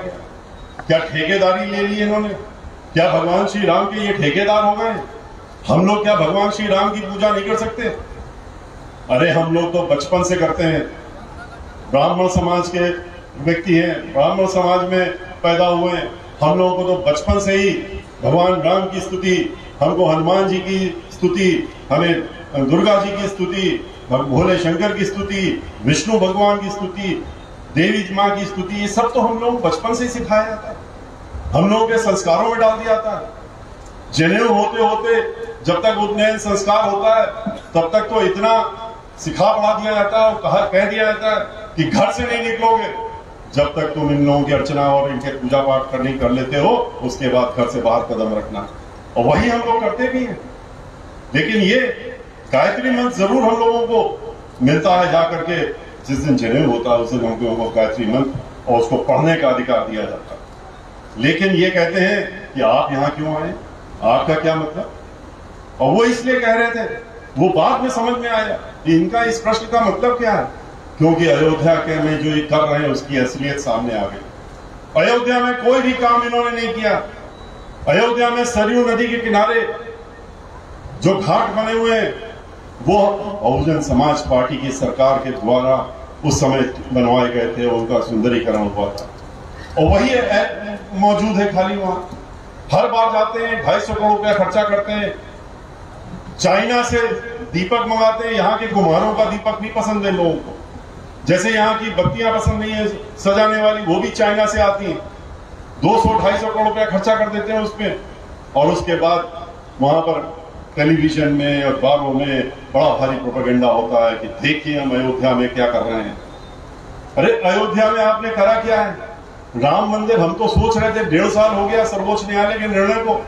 क्या ठेकेदारी ले ली इन्होंने, क्या भगवान श्री राम के ये ठेकेदार हो गए। हम लोग क्या भगवान श्री राम की पूजा नहीं कर सकते? अरे हम लोग तो बचपन से करते हैं, ब्राह्मण समाज के व्यक्ति हैं, ब्राह्मण समाज में पैदा हुए हैं, हम लोगों को तो बचपन से ही भगवान राम की स्तुति, हमको हनुमान जी की स्तुति, हमें दुर्गा जी की स्तुति, भोले शंकर की स्तुति, विष्णु भगवान की स्तुति, देवी माँ की स्तुति, ये सब तो हम लोग बचपन से ही सिखाया जाता है, हम लोगों के संस्कारों में डाल दिया जाता है। जनेऊ होते होते जब तक उपनयन संस्कार होता है तब तक तो इतना सिखा पढ़ा दिया जाता है और कह दिया जाता है कि घर से नहीं निकलोगे जब तक तुम इन लोगों की अर्चना और इनके पूजा पाठ कर लेते हो, उसके बाद घर से बाहर कदम रखना। और वही हम लोग करते भी हैं। लेकिन ये गायत्री मंत्र जरूर हम लोगों को मिलता है, जाकर के जिस दिन जनेऊ होता है उस दिन हम लोगों को गायत्री मंत्र और उसको पढ़ने का अधिकार दिया जाता है। लेकिन ये कहते हैं कि आप यहाँ क्यों आए, आपका क्या मतलब। और वो इसलिए कह रहे थे, वो बाद में समझ में आया कि इनका इस प्रश्न का मतलब क्या है, क्योंकि अयोध्या के में जो ये कर रहे हैं उसकी असलियत सामने आ गई। अयोध्या में कोई भी काम इन्होंने नहीं किया। अयोध्या में सरयू नदी के किनारे जो घाट बने हुए हैं वो बहुजन समाज पार्टी की सरकार के द्वारा उस समय बनवाए गए थे, उनका सुंदरीकरण हुआ था और वही मौजूद है खाली वहां। हर बार जाते हैं 250 करोड़ रुपया खर्चा करते हैं, चाइना से दीपक मंगाते हैं, यहाँ के कुम्हारों का दीपक नहीं पसंद है लोगों को, जैसे यहाँ की बत्तियां पसंद नहीं है सजाने वाली, वो भी चाइना से आती हैं। 200-250 करोड़ रुपया खर्चा कर देते हैं उसमें और उसके बाद वहां पर टेलीविजन में अखबारों में बड़ा भारी प्रोपेगेंडा होता है कि देखिए हम अयोध्या में क्या कर रहे हैं। अरे अयोध्या में आपने करा क्या है? राम मंदिर हम तो सोच रहे थे 1.5 साल हो गया सर्वोच्च न्यायालय के निर्णय को,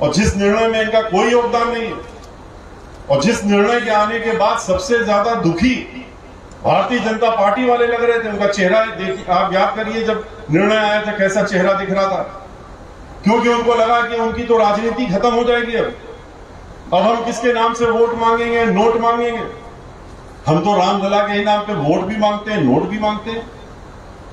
और जिस निर्णय में इनका कोई योगदान नहीं है, और जिस निर्णय के आने के बाद सबसे ज्यादा दुखी भारतीय जनता पार्टी वाले लग रहे थे। उनका चेहरा देखिए, आप याद करिए जब निर्णय आया था कैसा चेहरा दिख रहा था, क्योंकि उनको लगा कि उनकी तो राजनीति खत्म हो जाएगी। अब हम किसके नाम से वोट मांगेंगे, नोट मांगेंगे? हम तो रामलला के ही नाम पे वोट भी मांगते हैं, नोट भी मांगते हैं,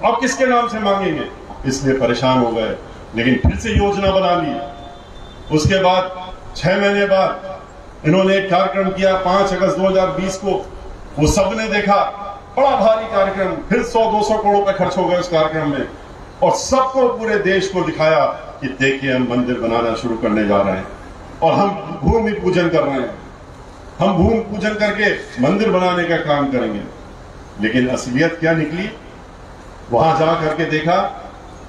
अब किसके नाम से मांगेंगे? इसलिए परेशान हो गए, लेकिन फिर से योजना बना ली। उसके बाद 6 महीने बाद इन्होंने एक कार्यक्रम किया 5 अगस्त 2020 को, वो सबने देखा, बड़ा भारी कार्यक्रम, फिर 100-200 करोड़ रुपए खर्च हो गए उस कार्यक्रम में, और सबको पूरे देश को दिखाया कि देखिए हम मंदिर बनाना शुरू करने जा रहे हैं और हम भूमि पूजन कर रहे हैं, हम भूमि पूजन करके मंदिर बनाने का काम करेंगे। लेकिन असलियत क्या निकली? वहां जा करके देखा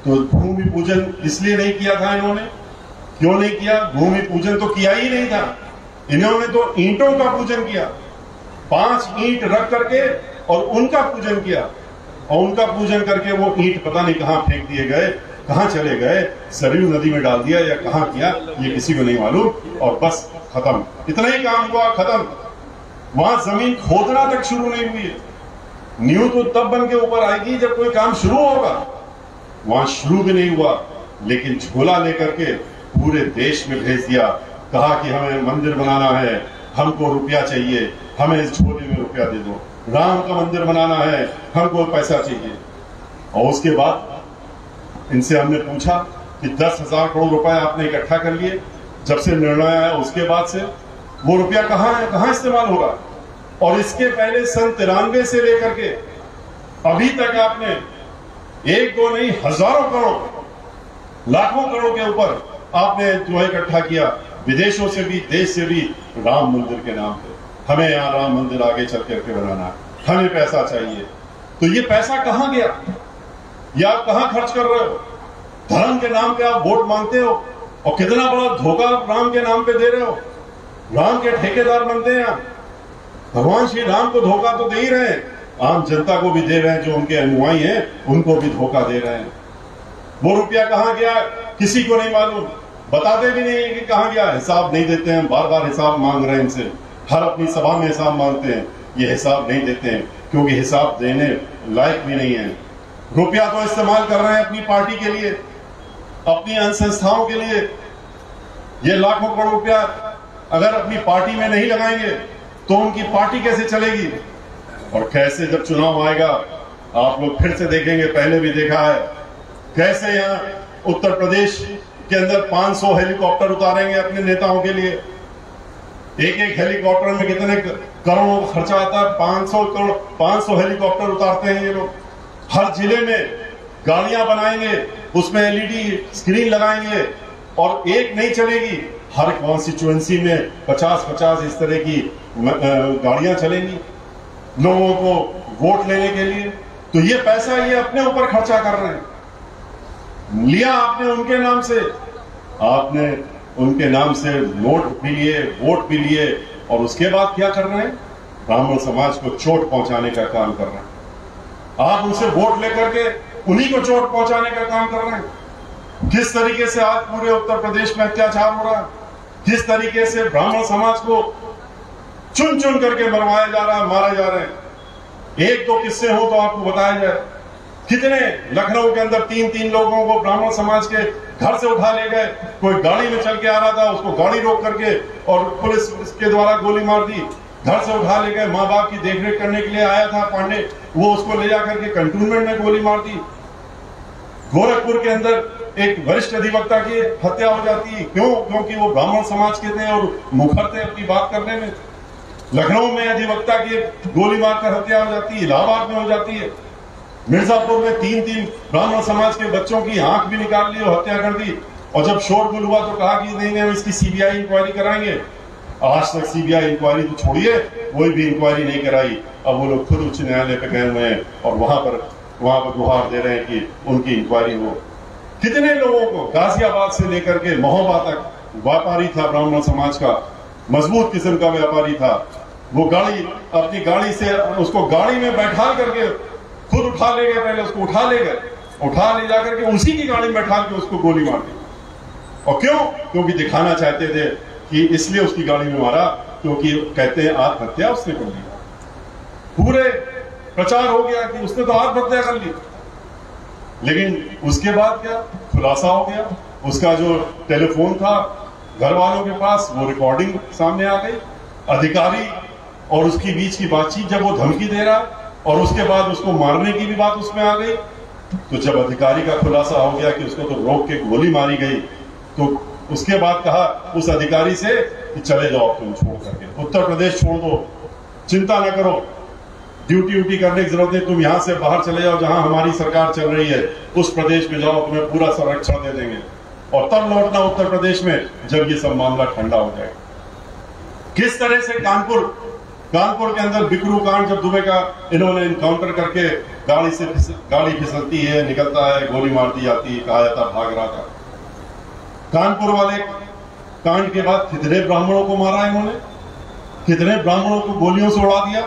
तो भूमि पूजन इसलिए नहीं किया था इन्होंने। क्यों नहीं किया? भूमि पूजन तो किया ही नहीं था, इन्होंने तो ईंटों का पूजन किया। 5 ईंट रख करके और उनका पूजन किया, और उनका पूजन करके वो ईंट पता नहीं कहां फेंक दिए गए, कहां चले गए, सरयू नदी में डाल दिया या कहां किया, ये किसी को नहीं मालूम, और बस खत्म, इतना ही काम हुआ, खत्म। वहां जमीन खोदना तक शुरू नहीं हुई है। नींव तो तब बन के ऊपर आएगी जब कोई काम शुरू होगा, वहां शुरू भी नहीं हुआ। लेकिन झोला लेकर के पूरे देश में भेज दिया, कहा कि हमें मंदिर बनाना है, हमको रुपया चाहिए, हमें इस झोले में रुपया दे दो, राम का मंदिर बनाना है, हमको पैसा चाहिए। और उसके बाद इनसे हमने पूछा कि 10,000 करोड़ रुपए आपने इकट्ठा कर लिए, जब से निर्णय आया उसके बाद से वो रुपया कहां है, कहां इस्तेमाल हो रहा है? और इसके पहले सन 93 से लेकर के अभी तक आपने 1-2 नहीं, हजारों करोड़, लाखों करोड़ के ऊपर आपने जो है इकट्ठा किया, विदेशों से भी, देश से भी, राम मंदिर के नाम पे। हमें यहाँ राम मंदिर आगे चल करके बनाना है, हमें पैसा चाहिए। तो ये पैसा कहां गया? ये आप कहां खर्च कर रहे हो? धर्म के नाम पे आप वोट मांगते हो, और कितना बड़ा धोखा राम के नाम पे दे रहे हो। राम के ठेकेदार बनते हैं आप। भगवान श्री राम को धोखा तो दे ही रहे हैं, आम जनता को भी दे रहे हैं, जो उनके अनुयायी हैं उनको भी धोखा दे रहे हैं। वो रुपया कहां गया किसी को नहीं मालूम, बताते भी नहीं कि कहां गया, हिसाब नहीं देते हैं। बार बार हिसाब मांग रहे हैं इनसे, हर अपनी सभा में हिसाब मांगते हैं, ये हिसाब नहीं देते हैं क्योंकि हिसाब देने लायक भी नहीं है। रुपया तो इस्तेमाल कर रहे हैं अपनी पार्टी के लिए, अपनी अन्य संस्थाओं के लिए। ये लाखों करोड़ रुपया अगर अपनी पार्टी में नहीं लगाएंगे तो उनकी पार्टी कैसे चलेगी? और कैसे जब चुनाव आएगा आप लोग फिर से देखेंगे, पहले भी देखा है, कैसे यहाँ उत्तर प्रदेश के अंदर 500 हेलीकॉप्टर उतारेंगे अपने नेताओं के लिए। एक हेलीकॉप्टर में कितने करोड़ों खर्चा आता है? 500 हेलीकॉप्टर उतारते हैं ये लोग। हर जिले में गाड़ियां बनाएंगे, उसमें LED स्क्रीन लगाएंगे, और एक नहीं चलेगी, हर कॉन्स्टिट्यूएंसी में 50-50 इस तरह की गाड़ियां चलेंगी लोगों को वोट लेने के लिए। तो ये पैसा ये अपने ऊपर खर्चा कर रहे हैं। लिया आपने उनके नाम से, आपने उनके नाम से नोट भी लिए, वोट भी लिए, और उसके बाद क्या कर रहे हैं? ब्राह्मण समाज को चोट पहुंचाने का काम कर रहे हैं। आप उनसे वोट लेकर के उन्हीं को चोट पहुंचाने का काम कर रहे हैं। किस तरीके से आज पूरे उत्तर प्रदेश में अत्याचार हो रहा है, किस तरीके से ब्राह्मण समाज को चुन चुन करके मरवाया जा रहा है, मारा जा रहे हैं। 1-2 किस्से हो तो आपको बताया जाए, कितने लखनऊ के अंदर 3-3 लोगों को ब्राह्मण समाज के घर से उठा ले गए। कोई गाड़ी में चल के आ रहा था, उसको गाड़ी रोक करके और पुलिस के द्वारा गोली मार दी, घर से उठा ले गए। माँ बाप की देखरेख करने के लिए आया था पांडे, वो उसको ले जाकर के कंटोनमेंट में गोली मार दी। गोरखपुर के अंदर एक वरिष्ठ अधिवक्ता की हत्या हो जाती है, क्यों? क्योंकि वो ब्राह्मण समाज के थे और मुखर थे अपनी बात करने में। लखनऊ में अधिवक्ता की गोली मारकर हत्या हो जाती है, इलाहाबाद में हो जाती है। मिर्जापुर में 3-3 ब्राह्मण समाज के बच्चों की आंख भी निकाल ली और हत्या कर दी। और जब शोरगुल हुआ तो कहा कि नहीं हम इसकी CBI इंक्वायरी कराएंगे। आज तक CBI इंक्वायरी तो छोड़िए, कोई भी इंक्वायरी नहीं कराई। अब वो लोग खुद उच्च न्यायालय पे गए हुए हैं और वहां पर गुहार दे रहे हैं कि उनकी इंक्वायरी हो। कितने लोगों को गाजियाबाद से लेकर के महोबा तक व्यापारी था ब्राह्मण समाज का, मजबूत किस्म का व्यापारी था। वो गाड़ी, अपनी गाड़ी से उसको गाड़ी में बैठा करके खुद उठा ले गए, पहले उसको उठा ले जा करके उसी की गाड़ी में बैठा के उसको गोली मार दी। और क्यों? क्योंकि दिखाना चाहते थे कि इसलिए उसकी गाड़ी में मारा क्योंकि कहते हैं आत्महत्या उसने कर ली। पूरे प्रचार हो गया कि उसने तो आत्महत्या कर ली। लेकिन उसके बाद क्या खुलासा हो गया, उसका जो टेलीफोन था घर वालों के पास, वो रिकॉर्डिंग सामने आ गई। अधिकारी और उसकी बीच की बातचीत, जब वो धमकी दे रहा और उसके बाद उसको मारने की भी बात उसमें आ गई। तो जब अधिकारी का खुलासा हो गया कि उसको तो रोक के गोली मारी गई, तो उसके बाद कहा उस अधिकारी से कि चले जाओ तुम छोड़ करके, उत्तर प्रदेश छोड़ दो, चिंता न करो, ड्यूटी करने की जरूरत नहीं, तुम यहाँ से बाहर चले जाओ, जहां हमारी सरकार चल रही है उस प्रदेश में जाओ, तुम्हें पूरा संरक्षण दे देंगे और तब लौटना उत्तर प्रदेश में जब ये सब मामला ठंडा हो जाएगा। किस तरह से कानपुर के अंदर बिकरू कांड, जब दुबे का इन्होंने इनकाउंटर करके गाड़ी फिसलती है, निकलता है, गोली मार दी जाती है, कहा जाता भाग रहा था। कानपुर वाले कांड के बाद कितने ब्राह्मणों को मारा इन्होंने, कितने ब्राह्मणों को गोलियों से उड़ा दिया,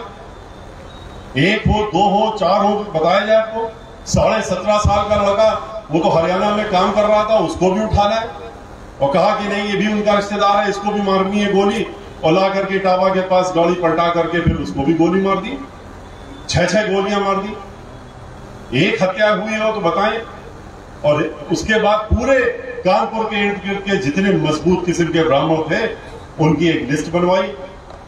1 हो 2 हो 4 हो, बताया जाए आपको। 17.5 साल का लड़का, वो तो हरियाणा में काम कर रहा था, उसको भी उठा लाए और कहा कि नहीं ये भी उनका रिश्तेदार है, इसको भी मारनी है गोली, और ला करके इटावा के पास गाड़ी पलटा करके फिर उसको भी गोली मार दी। 6 गोलियां मार दी। एक हत्या हुई हो तो बताएं। और उसके बाद पूरे कानपुर के इर्द गिर्द के जितने मजबूत किस्म के ब्राह्मण थे उनकी एक लिस्ट बनवाई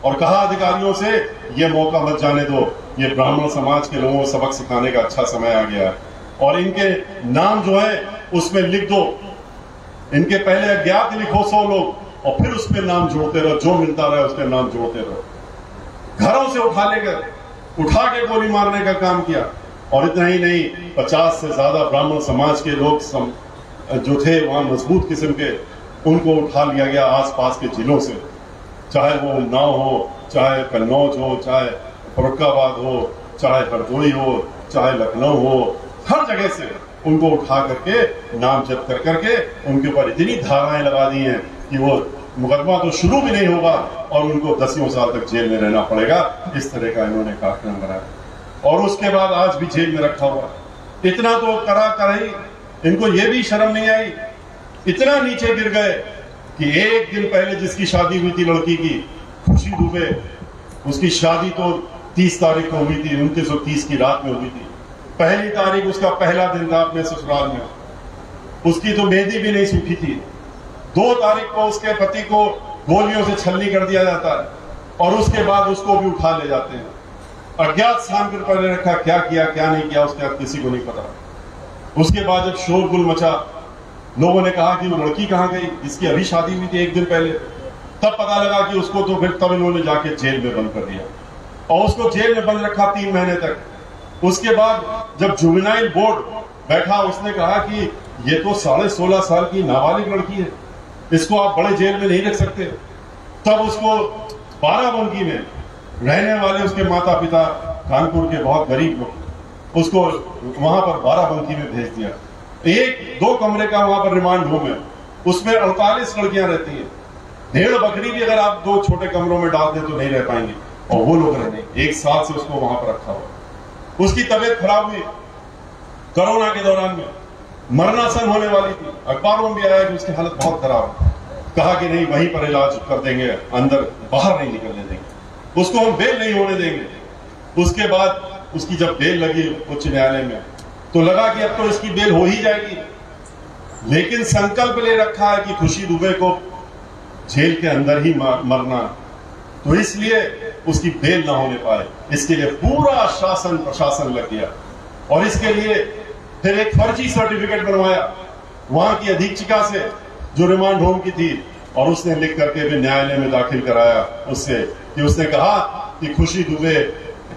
और कहा अधिकारियों से ये मौका मत जाने दो, ये ब्राह्मण समाज के लोगों को सबक सिखाने का अच्छा समय आ गया है और इनके नाम जो है उसमें लिख दो, इनके पहले अज्ञात लिखो 100 लोग और फिर उसमें नाम जोड़ते रहो, जो मिलता रहे उसके नाम जोड़ते रहो। घरों से उठा ले गए, उठा के गोली मारने का काम किया। और इतना ही नहीं, 50 से ज्यादा ब्राह्मण समाज के लोग जो थे वहां मजबूत किस्म के, उनको उठा लिया गया आसपास के जिलों से, चाहे वो उन्नाव हो, चाहे कन्नौज हो, चाहे फरुखाबाद हो, चाहे हरदोई हो, चाहे लखनऊ हो, हर जगह से उनको उठा करके नाम जब्त कर करके उनके ऊपर इतनी धाराएं लगा दी हैं कि वो मुकदमा तो शुरू भी नहीं होगा और उनको 10 साल तक जेल में रहना पड़ेगा। इस तरह का इन्होंने कार्यक्रम बनाया और उसके बाद आज भी जेल में रखा हुआ। इतना तो करा ही, इनको ये भी शर्म नहीं आई, इतना नीचे गिर गए कि एक दिन पहले जिसकी शादी हुई थी लड़की की, खुशी दुबे, उसकी शादी तो 30 तारीख को हुई थी, 2930 की रात में हुई थी। पहली तारीख उसका पहला दिन था अपने ससुराल में, उसकी तो मेहंदी भी नहीं सूखी थी। 2 तारीख को उसके पति को गोलियों से छलनी कर दिया जाता है और उसके बाद उसको भी उठा ले जाते हैं। अज्ञात स्थान पर पहले रखा, क्या किया क्या नहीं किया उसके बाद किसी को नहीं पता। उसके बाद जब शोरगुल मचा, लोगों ने कहा कि वो लड़की कहाँ गई, इसकी अभी शादी हुई थी 1 दिन पहले, तब पता लगा कि उसको तो फिर तब इन्होंने जाके जेल में बंद कर दिया और उसको जेल में बंद रखा 3 महीने तक। उसके बाद जब जुवेनाइल बोर्ड बैठा, उसने कहा कि ये तो 16.5 साल की नाबालिग लड़की है, इसको आप बड़े जेल में नहीं रख सकते। तब उसको बाराबंकी में रहने वाले उसके माता पिता, कानपुर के बहुत गरीब लोग, उसको वहां पर बाराबंकी में भेज दिया। 1-2 कमरे का वहां पर रिमांड होम है, उसमें 48 लड़कियां रहती हैं। भेड़ बकरी भी अगर आप 2 छोटे कमरों में डाल दें तो नहीं रह पाएंगे और वो लोग रहने 1 साल से उसको वहां पर रखा हुआ। उसकी तबीयत खराब हुई कोरोना के दौरान में, मरणासन होने वाली थी। अखबारों में भी आया कि उसकी हालत बहुत खराब है। कहा कि नहीं वहीं पर इलाज कर देंगे, अंदर बाहर नहीं निकलने देंगे, उसको हम बेल नहीं होने देंगे। उसके बाद उसकी जब बेल लगी उच्च न्यायालय में तो लगा कि अब तो इसकी बेल हो ही जाएगी, लेकिन संकल्प ले रखा है कि खुशी दुबे को जेल के अंदर ही मरना, तो इसलिए उसकी बेल ना होने पाए, इसके लिए पूरा शासन प्रशासन लग गया और इसके लिए फिर एक फर्जी सर्टिफिकेट बनवाया वहां की अधीक्षिका से जो रिमांड होम की थी और उसने लिख करके भी न्यायालय में दाखिल कराया उससे कि उसने कहा कि खुशी दुबे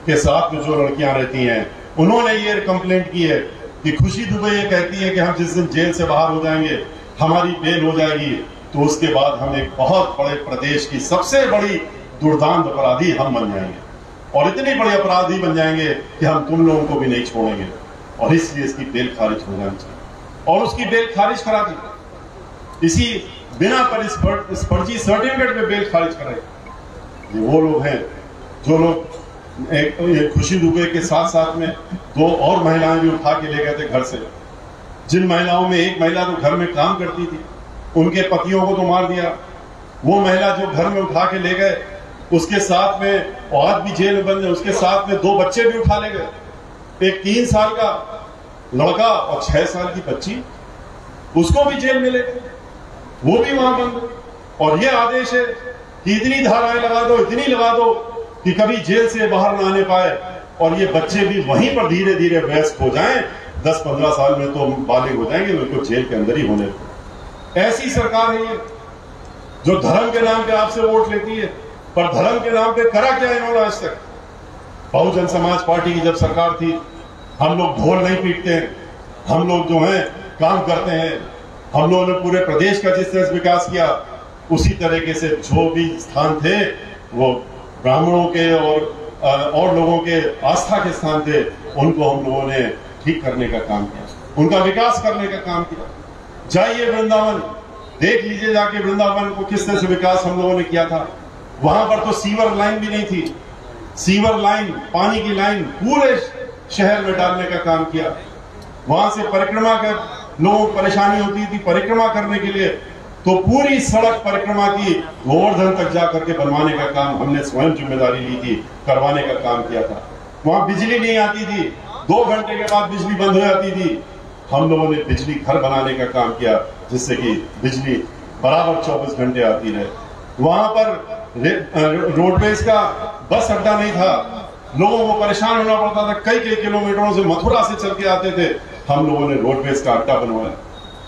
के साथ में जो लड़कियां रहती हैं उन्होंने ये कंप्लेंट की है कि खुशी दुबे ये कहती है कि हम जिस दिन जेल से बाहर हो जाएंगे हमारी बेल हो जाएगी, तो उसके बाद हम एक बहुत बड़े प्रदेश की सबसे बड़ी दुर्दांत अपराधी हम बन जाएंगे और इतने बड़े अपराधी बन जाएंगे कि हम तुम लोगों को भी नहीं छोड़ेंगे और इसलिए इसकी बेल खारिज हो जानी चाहिए। और उसकी बेल खारिज करा दी। इसी बिना फर्जी सर्टिफिकेट पे बेल खारिज कराई। ये वो लोग हैं जो लोग एक खुशी दुबे के साथ साथ में 2 और महिलाएं भी उठा के ले गए थे घर से, जिन महिलाओं में एक महिला तो घर में काम करती थी, उनके पतियों को तो मार दिया। वो महिला जो घर में उठा के ले गए, उसके साथ में आज भी जेल में बंद है, उसके साथ में 2 बच्चे भी उठा ले गए, एक 3 साल का लड़का और 6 साल की बच्ची, उसको भी जेल में ले गए, वो भी वहां बंद। और ये आदेश है कि इतनी धाराएं लगा दो, इतनी लगा दो कि कभी जेल से बाहर ना आने पाए, और ये बच्चे भी वहीं पर धीरे धीरे वयस्क हो जाएं, 10-15 साल में तो बालिग हो जाएंगे, उनको जेल के अंदर ही होने लगे। ऐसी सरकार है ये, जो धर्म के नाम पे आपसे वोट लेती है, पर धर्म के नाम पे करा क्या इन्होंने आज तक? बहुजन समाज पार्टी की जब सरकार थी, हम लोग ढोल नहीं पीटते हैं, हम लोग जो है काम करते हैं। हम लोगों ने पूरे प्रदेश का जिस तरह से विकास किया, उसी तरीके से जो भी स्थान थे वो ब्राह्मणों के और लोगों के आस्था के स्थान थे, उनको हम लोगों ने ठीक करने का काम किया, उनका विकास करने का काम किया। जाइए वृंदावन, देख लीजिए जाके वृंदावन को किस तरह से विकास हम लोगों ने किया था। वहां पर तो सीवर लाइन भी नहीं थी, सीवर लाइन, पानी की लाइन पूरे शहर में डालने का काम किया। वहां से परिक्रमा कर लोगों को परेशानी होती थी परिक्रमा करने के लिए, तो पूरी सड़क परिक्रमा की गोवर्धन तक जाकर के बनवाने का काम हमने स्वयं जिम्मेदारी ली थी, करवाने का काम किया था। वहां बिजली नहीं आती थी, 2 घंटे के बाद बिजली बंद हो जाती थी, हम लोगों ने बिजली घर बनाने का काम किया, जिससे कि बिजली बराबर 24 घंटे आती रहे। वहां पर रोडवेज का बस अड्डा नहीं था, लोगों को परेशान होना पड़ता था, कई किलोमीटरों से मथुरा से चल के आते थे, हम लोगों ने रोडवेज का अड्डा बनवाया।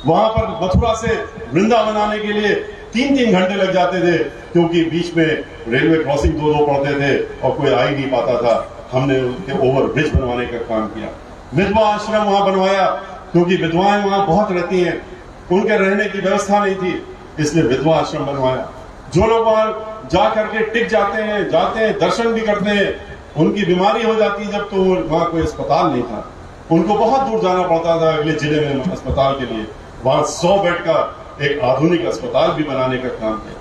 वहां पर मथुरा से वृंदावन आने के लिए 3-3 घंटे लग जाते थे, क्योंकि बीच में रेलवे क्रॉसिंग 2 पड़ते थे और कोई आ ही नहीं पाता था। हमने उनके ओवर ब्रिज बनवाने का काम किया। विधवा आश्रम वहां बनवाया, क्योंकि विधवाएं वहां बहुत रहती हैं, उनके रहने की व्यवस्था नहीं थी, इसलिए विधवा आश्रम बनवाया। जो लोग वहां जा करके टिक जाते हैं, दर्शन भी करते हैं, उनकी बीमारी हो जाती है जब, तो वहां कोई अस्पताल नहीं था, उनको बहुत दूर जाना पड़ता था अगले जिले में अस्पताल के लिए। वहां 100 बेड का एक आधुनिक अस्पताल भी बनाने का काम किया,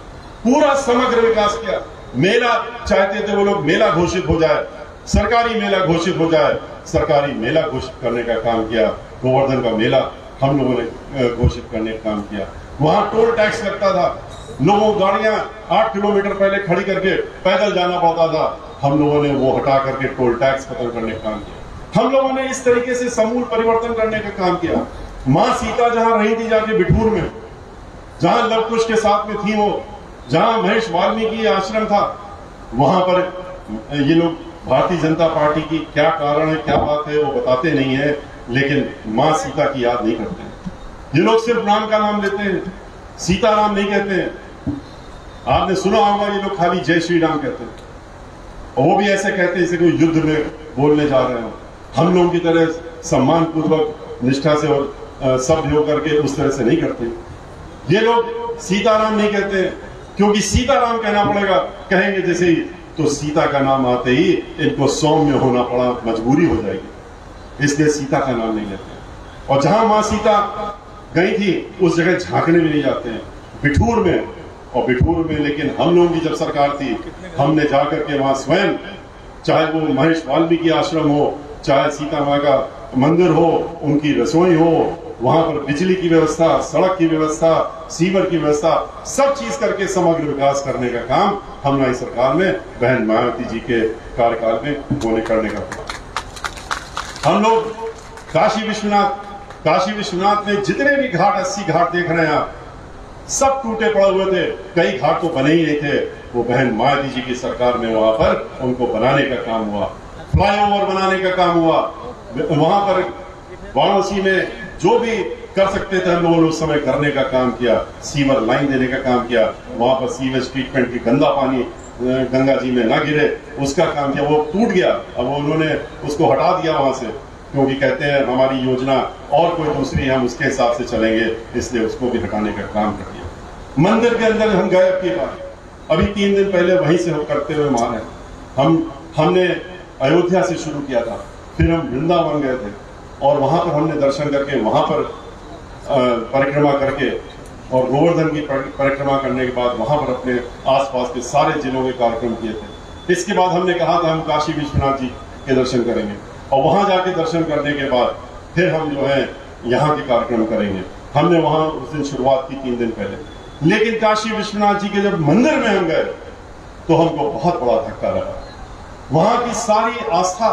पूरा समग्र विकास किया। मेला चाहते थे वो लोग, मेला घोषित हो जाए, सरकारी मेला घोषित हो जाए, सरकारी मेला घोषित करने का काम किया। गोवर्धन का मेला हम लोगों ने घोषित करने का काम किया। वहां टोल टैक्स लगता था, लोगों गाड़ियां 8 किलोमीटर पहले खड़ी करके पैदल जाना पड़ता था, हम लोगों ने वो हटा करके टोल टैक्स खत्म करने का काम किया। हम लोगों ने इस तरीके से समूल परिवर्तन करने का काम किया। माँ सीता जहां रही थी जाके बिठूर में, जहां लव कुश के साथ में थी वो, जहां महेश वाल्मीकि आश्रम था, वहां पर ये लोग भारतीय जनता पार्टी की क्या कारण है, क्या बात है, वो बताते नहीं है, लेकिन माँ सीता की याद नहीं करते हैं। ये लोग सिर्फ राम का नाम लेते हैं, सीताराम नहीं कहते हैं। आपने सुना होगा ये लोग खाली जय श्री राम कहते हैं, और वो भी ऐसे कहते हैं जैसे कोई युद्ध में बोलने जा रहे हो। हम लोगों की तरह सम्मान पूर्वक निष्ठा से और सभ्य होकर के उस तरह से नहीं करते। ये लोग सीताराम नहीं कहते हैं, क्योंकि सीताराम कहना पड़ेगा, कहेंगे जैसे ही तो सीता का नाम आते ही इनको सौम्य होना पड़ा, मजबूरी हो जाएगी, इसलिए सीता का नाम नहीं लेते। और जहां मां सीता गई थी उस जगह झांकने भी नहीं जाते हैं, बिठूर में। और बिठूर में लेकिन हम लोगों की जब सरकार थी, हमने जाकर के वहां स्वयं, चाहे वो महेश वाल्मीकि आश्रम हो, चाहे सीता माँ का मंदिर हो, उनकी रसोई हो, वहां पर बिजली की व्यवस्था, सड़क की व्यवस्था, सीवर की व्यवस्था, सब चीज करके समग्र विकास करने का काम हमारी सरकार में बहन मायावती जी के कार्यकाल में होने करने का। हम लोग काशी विश्वनाथ में जितने भी घाट, 80 घाट देख रहे हैं आप, सब टूटे पड़े हुए थे, कई घाट तो बने ही नहीं थे। वो बहन मायावती जी की सरकार में वहां पर उनको बनाने का काम हुआ, फ्लाईओवर बनाने का काम हुआ। वहां पर वाराणसी में जो भी कर सकते थे हम लोगों ने उस समय करने का काम किया, सीवर लाइन देने का काम किया, वहां पर सीवेज ट्रीटमेंट की गंदा पानी गंगा जी में ना गिरे उसका काम किया। वो टूट गया, अब उन्होंने उसको हटा दिया वहां से, क्योंकि कहते हैं हमारी योजना और कोई दूसरी, हम उसके हिसाब से चलेंगे, इसलिए उसको भी हटाने का काम कर दिया। मंदिर के अंदर हम गए अब की बार, अभी 3 दिन पहले वहीं से हम करते हुए मान है। हमने अयोध्या से शुरू किया था, फिर हम वृंदावन गए थे और वहां पर हमने दर्शन करके, वहां पर परिक्रमा करके और गोवर्धन की परिक्रमा करने के बाद वहां पर अपने आसपास के सारे जिलों के कार्यक्रम किए थे। इसके बाद हमने कहा था हम काशी विश्वनाथ जी के दर्शन करेंगे और वहां जाके दर्शन करने के बाद फिर हम जो है यहाँ के कार्यक्रम करेंगे। हमने वहां उस दिन शुरुआत की 3 दिन पहले। लेकिन काशी विश्वनाथ जी के जब मंदिर में हम गए तो हमको बहुत बड़ा धक्का लगा। वहां की सारी आस्था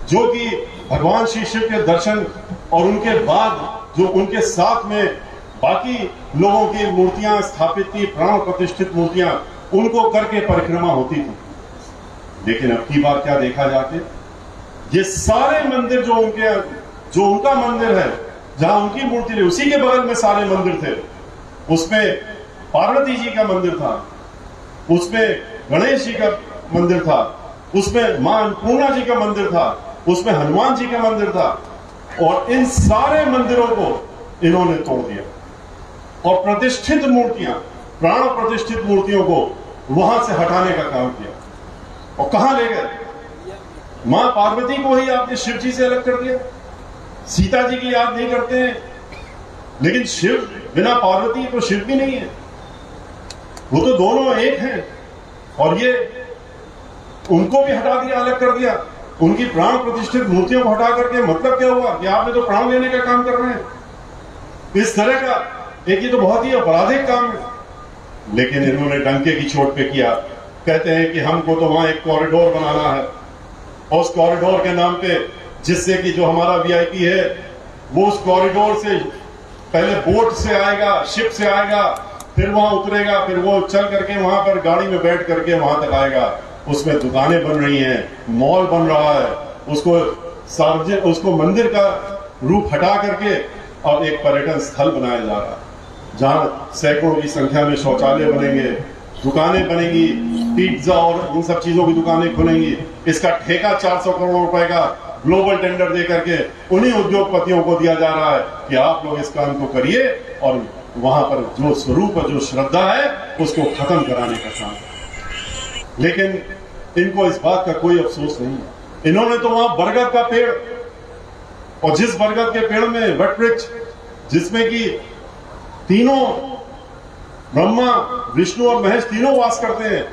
जो कि भगवान श्री शिव के दर्शन और उनके बाद जो उनके साथ में बाकी लोगों की मूर्तियां स्थापित थी, प्राण प्रतिष्ठित मूर्तियां, उनको करके परिक्रमा होती थी। लेकिन अब की बार क्या देखा जाके, ये सारे मंदिर जो उनका मंदिर है, जहां उनकी मूर्ति है, उसी के बगल में सारे मंदिर थे। उसमें पार्वती जी का मंदिर था, उसमें गणेश जी का मंदिर था, उसमें मां अन्नपूर्णा जी का मंदिर था, उसमें हनुमान जी का मंदिर था, और इन सारे मंदिरों को इन्होंने तोड़ दिया और प्रतिष्ठित मूर्तियां, प्राण प्रतिष्ठित मूर्तियों को वहां से हटाने का काम किया। और कहां ले गए? मां पार्वती को ही आपने शिव जी से अलग कर दिया। सीता जी की याद नहीं करते हैं, लेकिन शिव बिना पार्वती तो शिव भी नहीं है, वो तो दोनों एक हैं। और ये उनको भी हटा दिया, अलग कर दिया। उनकी प्राण प्रतिष्ठित मूर्तियों को हटा करके मतलब क्या हुआ कि आपने तो प्राण लेने का काम कर रहे हैं। इस तरह का एक ये तो बहुत ही आपराधिक काम है। लेकिन इन्होंने डंके की चोट पे किया। कहते हैं कि हमको तो वहां एक कॉरिडोर बनाना है, और उस कॉरिडोर के नाम पे जिससे कि जो हमारा वीआईपी है वो उस कॉरिडोर से पहले बोट से आएगा, शिप से आएगा, फिर वहां उतरेगा, फिर वो चल करके वहां पर गाड़ी में बैठ करके वहां तक आएगा। उसमें दुकानें बन रही हैं, मॉल बन रहा है, उसको मंदिर का रूप हटा करके अब एक पर्यटन स्थल बनाया जा रहा है, जहां सैकड़ों की संख्या में शौचालय बनेंगे, दुकानें बनेंगी, पिज्जा और इन सब चीजों की दुकानें खुलेंगी। इसका ठेका 400 करोड़ रुपए का ग्लोबल टेंडर दे करके उन्हीं उद्योगपतियों को दिया जा रहा है कि आप लोग इस काम को करिए और वहां पर जो स्वरूप जो श्रद्धा है उसको खत्म कराने का काम है। लेकिन इनको इस बात का कोई अफसोस नहीं है। इन्होंने तो वहां बरगद का पेड़, और जिस बरगद के पेड़ में वटवृक्ष, जिसमें कि तीनों ब्रह्मा, विष्णु और महेश तीनों वास करते हैं,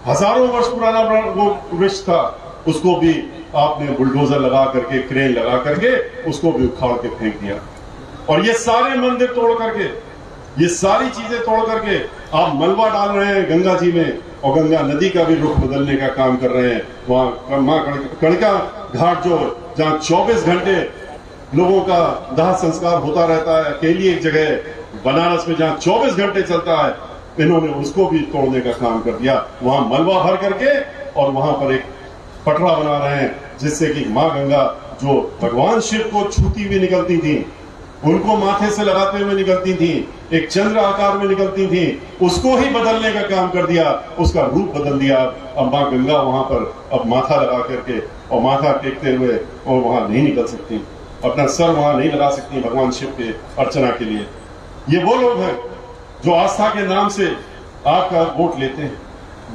हजारों वर्ष पुराना वो वृक्ष था, उसको भी आपने बुलडोजर लगा करके, क्रेन लगा करके उसको भी उखाड़ के फेंक दिया। और ये सारे मंदिर तोड़ करके, ये सारी चीजें तोड़ करके आप मलबा डाल रहे हैं गंगा जी में, और गंगा नदी का भी रुख बदलने का काम कर रहे हैं। वहां मां कणका घाट जहां 24 घंटे लोगों का दाह संस्कार होता रहता है, अकेली एक जगह बनारस में जहां 24 घंटे चलता है, इन्होंने उसको भी तोड़ने का काम कर दिया। वहां मलबा भर करके और वहां पर एक पटरा बना रहे हैं, जिससे कि मां गंगा जो भगवान शिव को छूती हुई निकलती थी, उनको माथे से लगाते हुए निकलती थी, एक चंद्र आकार में निकलती थी, उसको ही बदलने का काम कर दिया, उसका रूप बदल दिया। अब मां गंगा वहां पर अब माथा लगा करके और माथा टेकते हुए और वहां नहीं निकल सकती, अपना सर वहां नहीं लगा सकती भगवान शिव के अर्चना के लिए। ये वो लोग हैं जो आस्था के नाम से आपका वोट लेते हैं,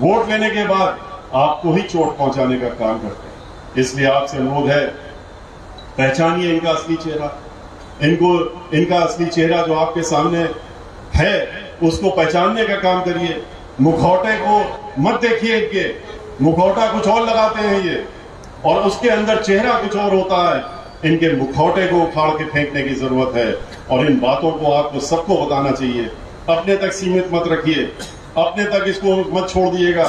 वोट लेने के बाद आपको ही चोट पहुंचाने का काम करते हैं। इसलिए आपसे अनुरोध है, पहचानिए इनका असली चेहरा, इनका असली चेहरा जो आपके सामने है उसको पहचानने का काम करिए। मुखौटे को मत देखिए, इनके मुखौटा कुछ और लगाते हैं ये, और उसके अंदर चेहरा कुछ और होता है। इनके मुखौटे को उखाड़ के फेंकने की जरूरत है, और इन बातों को आपको सबको बताना चाहिए। अपने तक सीमित मत रखिए, अपने तक इसको मत छोड़ दिएगा।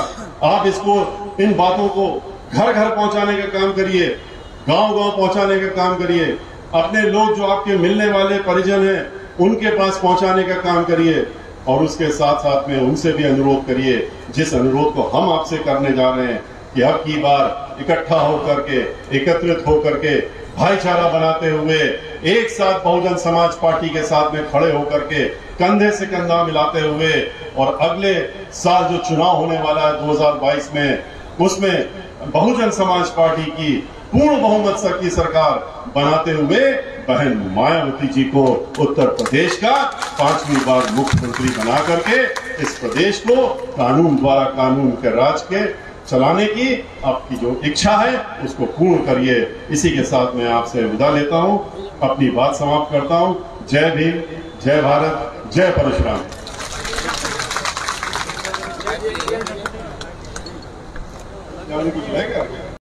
आप इसको, इन बातों को घर घर पहुंचाने का काम करिए, गांव गांव पहुंचाने का काम करिए। अपने लोग जो आपके मिलने वाले परिजन हैं उनके पास पहुंचाने का काम करिए, और उसके साथ साथ में उनसे भी अनुरोध करिए, जिस अनुरोध को हम आपसे करने जा रहे हैं कि अब की बार इकट्ठा होकर के, एकत्रित होकर के, भाईचारा बनाते हुए एक साथ बहुजन समाज पार्टी के साथ में खड़े होकर के, कंधे से कंधा मिलाते हुए, और अगले साल जो चुनाव होने वाला है 2022 में, उसमें बहुजन समाज पार्टी की पूर्ण बहुमत की सरकार बनाते हुए बहन मायावती जी को उत्तर प्रदेश का 5वीं बार मुख्यमंत्री बना करके इस प्रदेश को कानून द्वारा, कानून के राज के चलाने की आपकी जो इच्छा है उसको पूर्ण करिए। इसी के साथ मैं आपसे विदा लेता हूं, अपनी बात समाप्त करता हूं। जय भीम, जय भारत, जय परशुराम। कुछ है क्या?